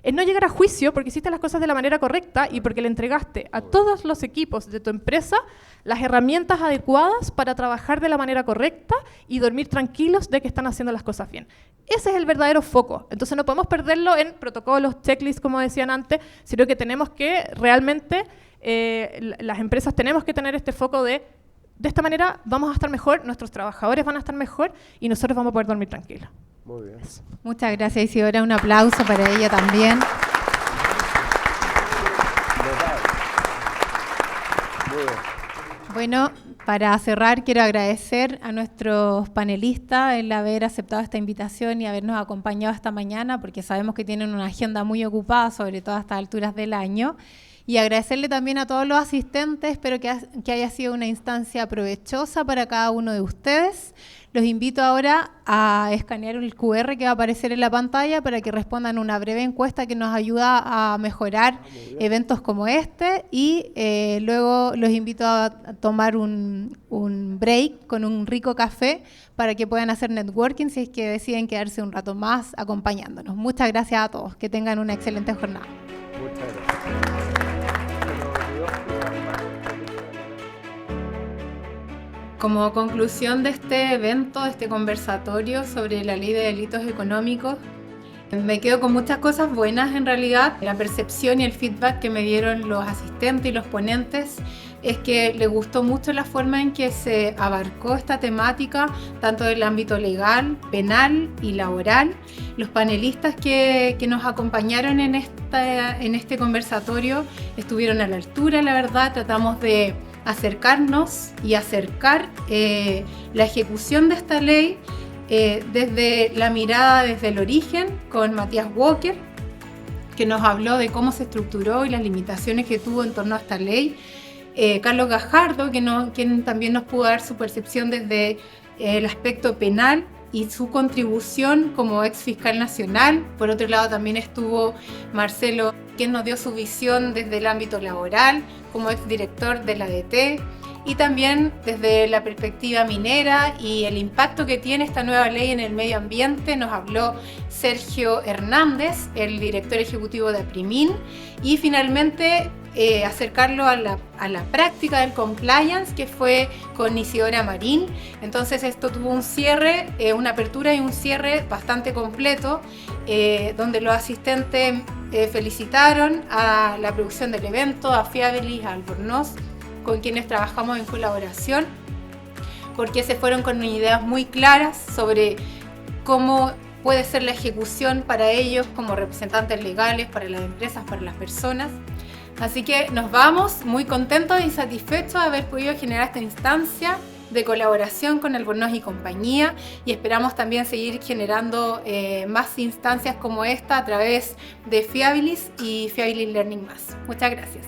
Es no llegar a juicio porque hiciste las cosas de la manera correcta y porque le entregaste a todos los equipos de tu empresa las herramientas adecuadas para trabajar de la manera correcta y dormir tranquilos de que están haciendo las cosas bien. Ese es el verdadero foco. Entonces no podemos perderlo en protocolos, checklists, como decían antes, sino que tenemos que realmente, las empresas tenemos que tener este foco de esta manera vamos a estar mejor, nuestros trabajadores van a estar mejor y nosotros vamos a poder dormir tranquilos. Muy bien. Muchas gracias, Isidora. Un aplauso para ella también. Bueno, para cerrar quiero agradecer a nuestros panelistas el haber aceptado esta invitación y habernos acompañado esta mañana, porque sabemos que tienen una agenda muy ocupada, sobre todo a estas alturas del año. Y agradecerle también a todos los asistentes, espero que haya sido una instancia provechosa para cada uno de ustedes. Los invito ahora a escanear el QR que va a aparecer en la pantalla para que respondan una breve encuesta que nos ayuda a mejorar eventos como este y luego los invito a tomar un break con un rico café para que puedan hacer networking si es que deciden quedarse un rato más acompañándonos. Muchas gracias a todos, que tengan una excelente jornada. Muchas gracias. Como conclusión de este evento, de este conversatorio sobre la ley de delitos económicos, me quedo con muchas cosas buenas en realidad. La percepción y el feedback que me dieron los asistentes y los ponentes es que les gustó mucho la forma en que se abarcó esta temática, tanto del ámbito legal, penal y laboral. Los panelistas que nos acompañaron en este conversatorio estuvieron a la altura, la verdad. Tratamos de acercarnos y acercar la ejecución de esta ley desde la mirada, desde el origen, con Matías Walker, que nos habló de cómo se estructuró y las limitaciones que tuvo en torno a esta ley. Carlos Gajardo, quien también nos pudo dar su percepción desde el aspecto penal y su contribución como ex fiscal nacional. Por otro lado también estuvo Marcelo, quien nos dio su visión desde el ámbito laboral como ex director de la ADT, y también desde la perspectiva minera y el impacto que tiene esta nueva ley en el medio ambiente. Nos habló Sergio Hernández, el director ejecutivo de APRIMIN, y finalmente acercarlo a la práctica del compliance, que fue con Isidora Marín. Entonces esto tuvo un cierre, una apertura y un cierre bastante completo, donde los asistentes felicitaron a la producción del evento, a Fiabilis, a Albornoz, con quienes trabajamos en colaboración, porque se fueron con ideas muy claras sobre cómo puede ser la ejecución para ellos como representantes legales, para las empresas, para las personas. Así que nos vamos muy contentos y satisfechos de haber podido generar esta instancia de colaboración con Albornoz y compañía, y esperamos también seguir generando más instancias como esta a través de Fiabilis y Fiabilis Learning+. Muchas gracias.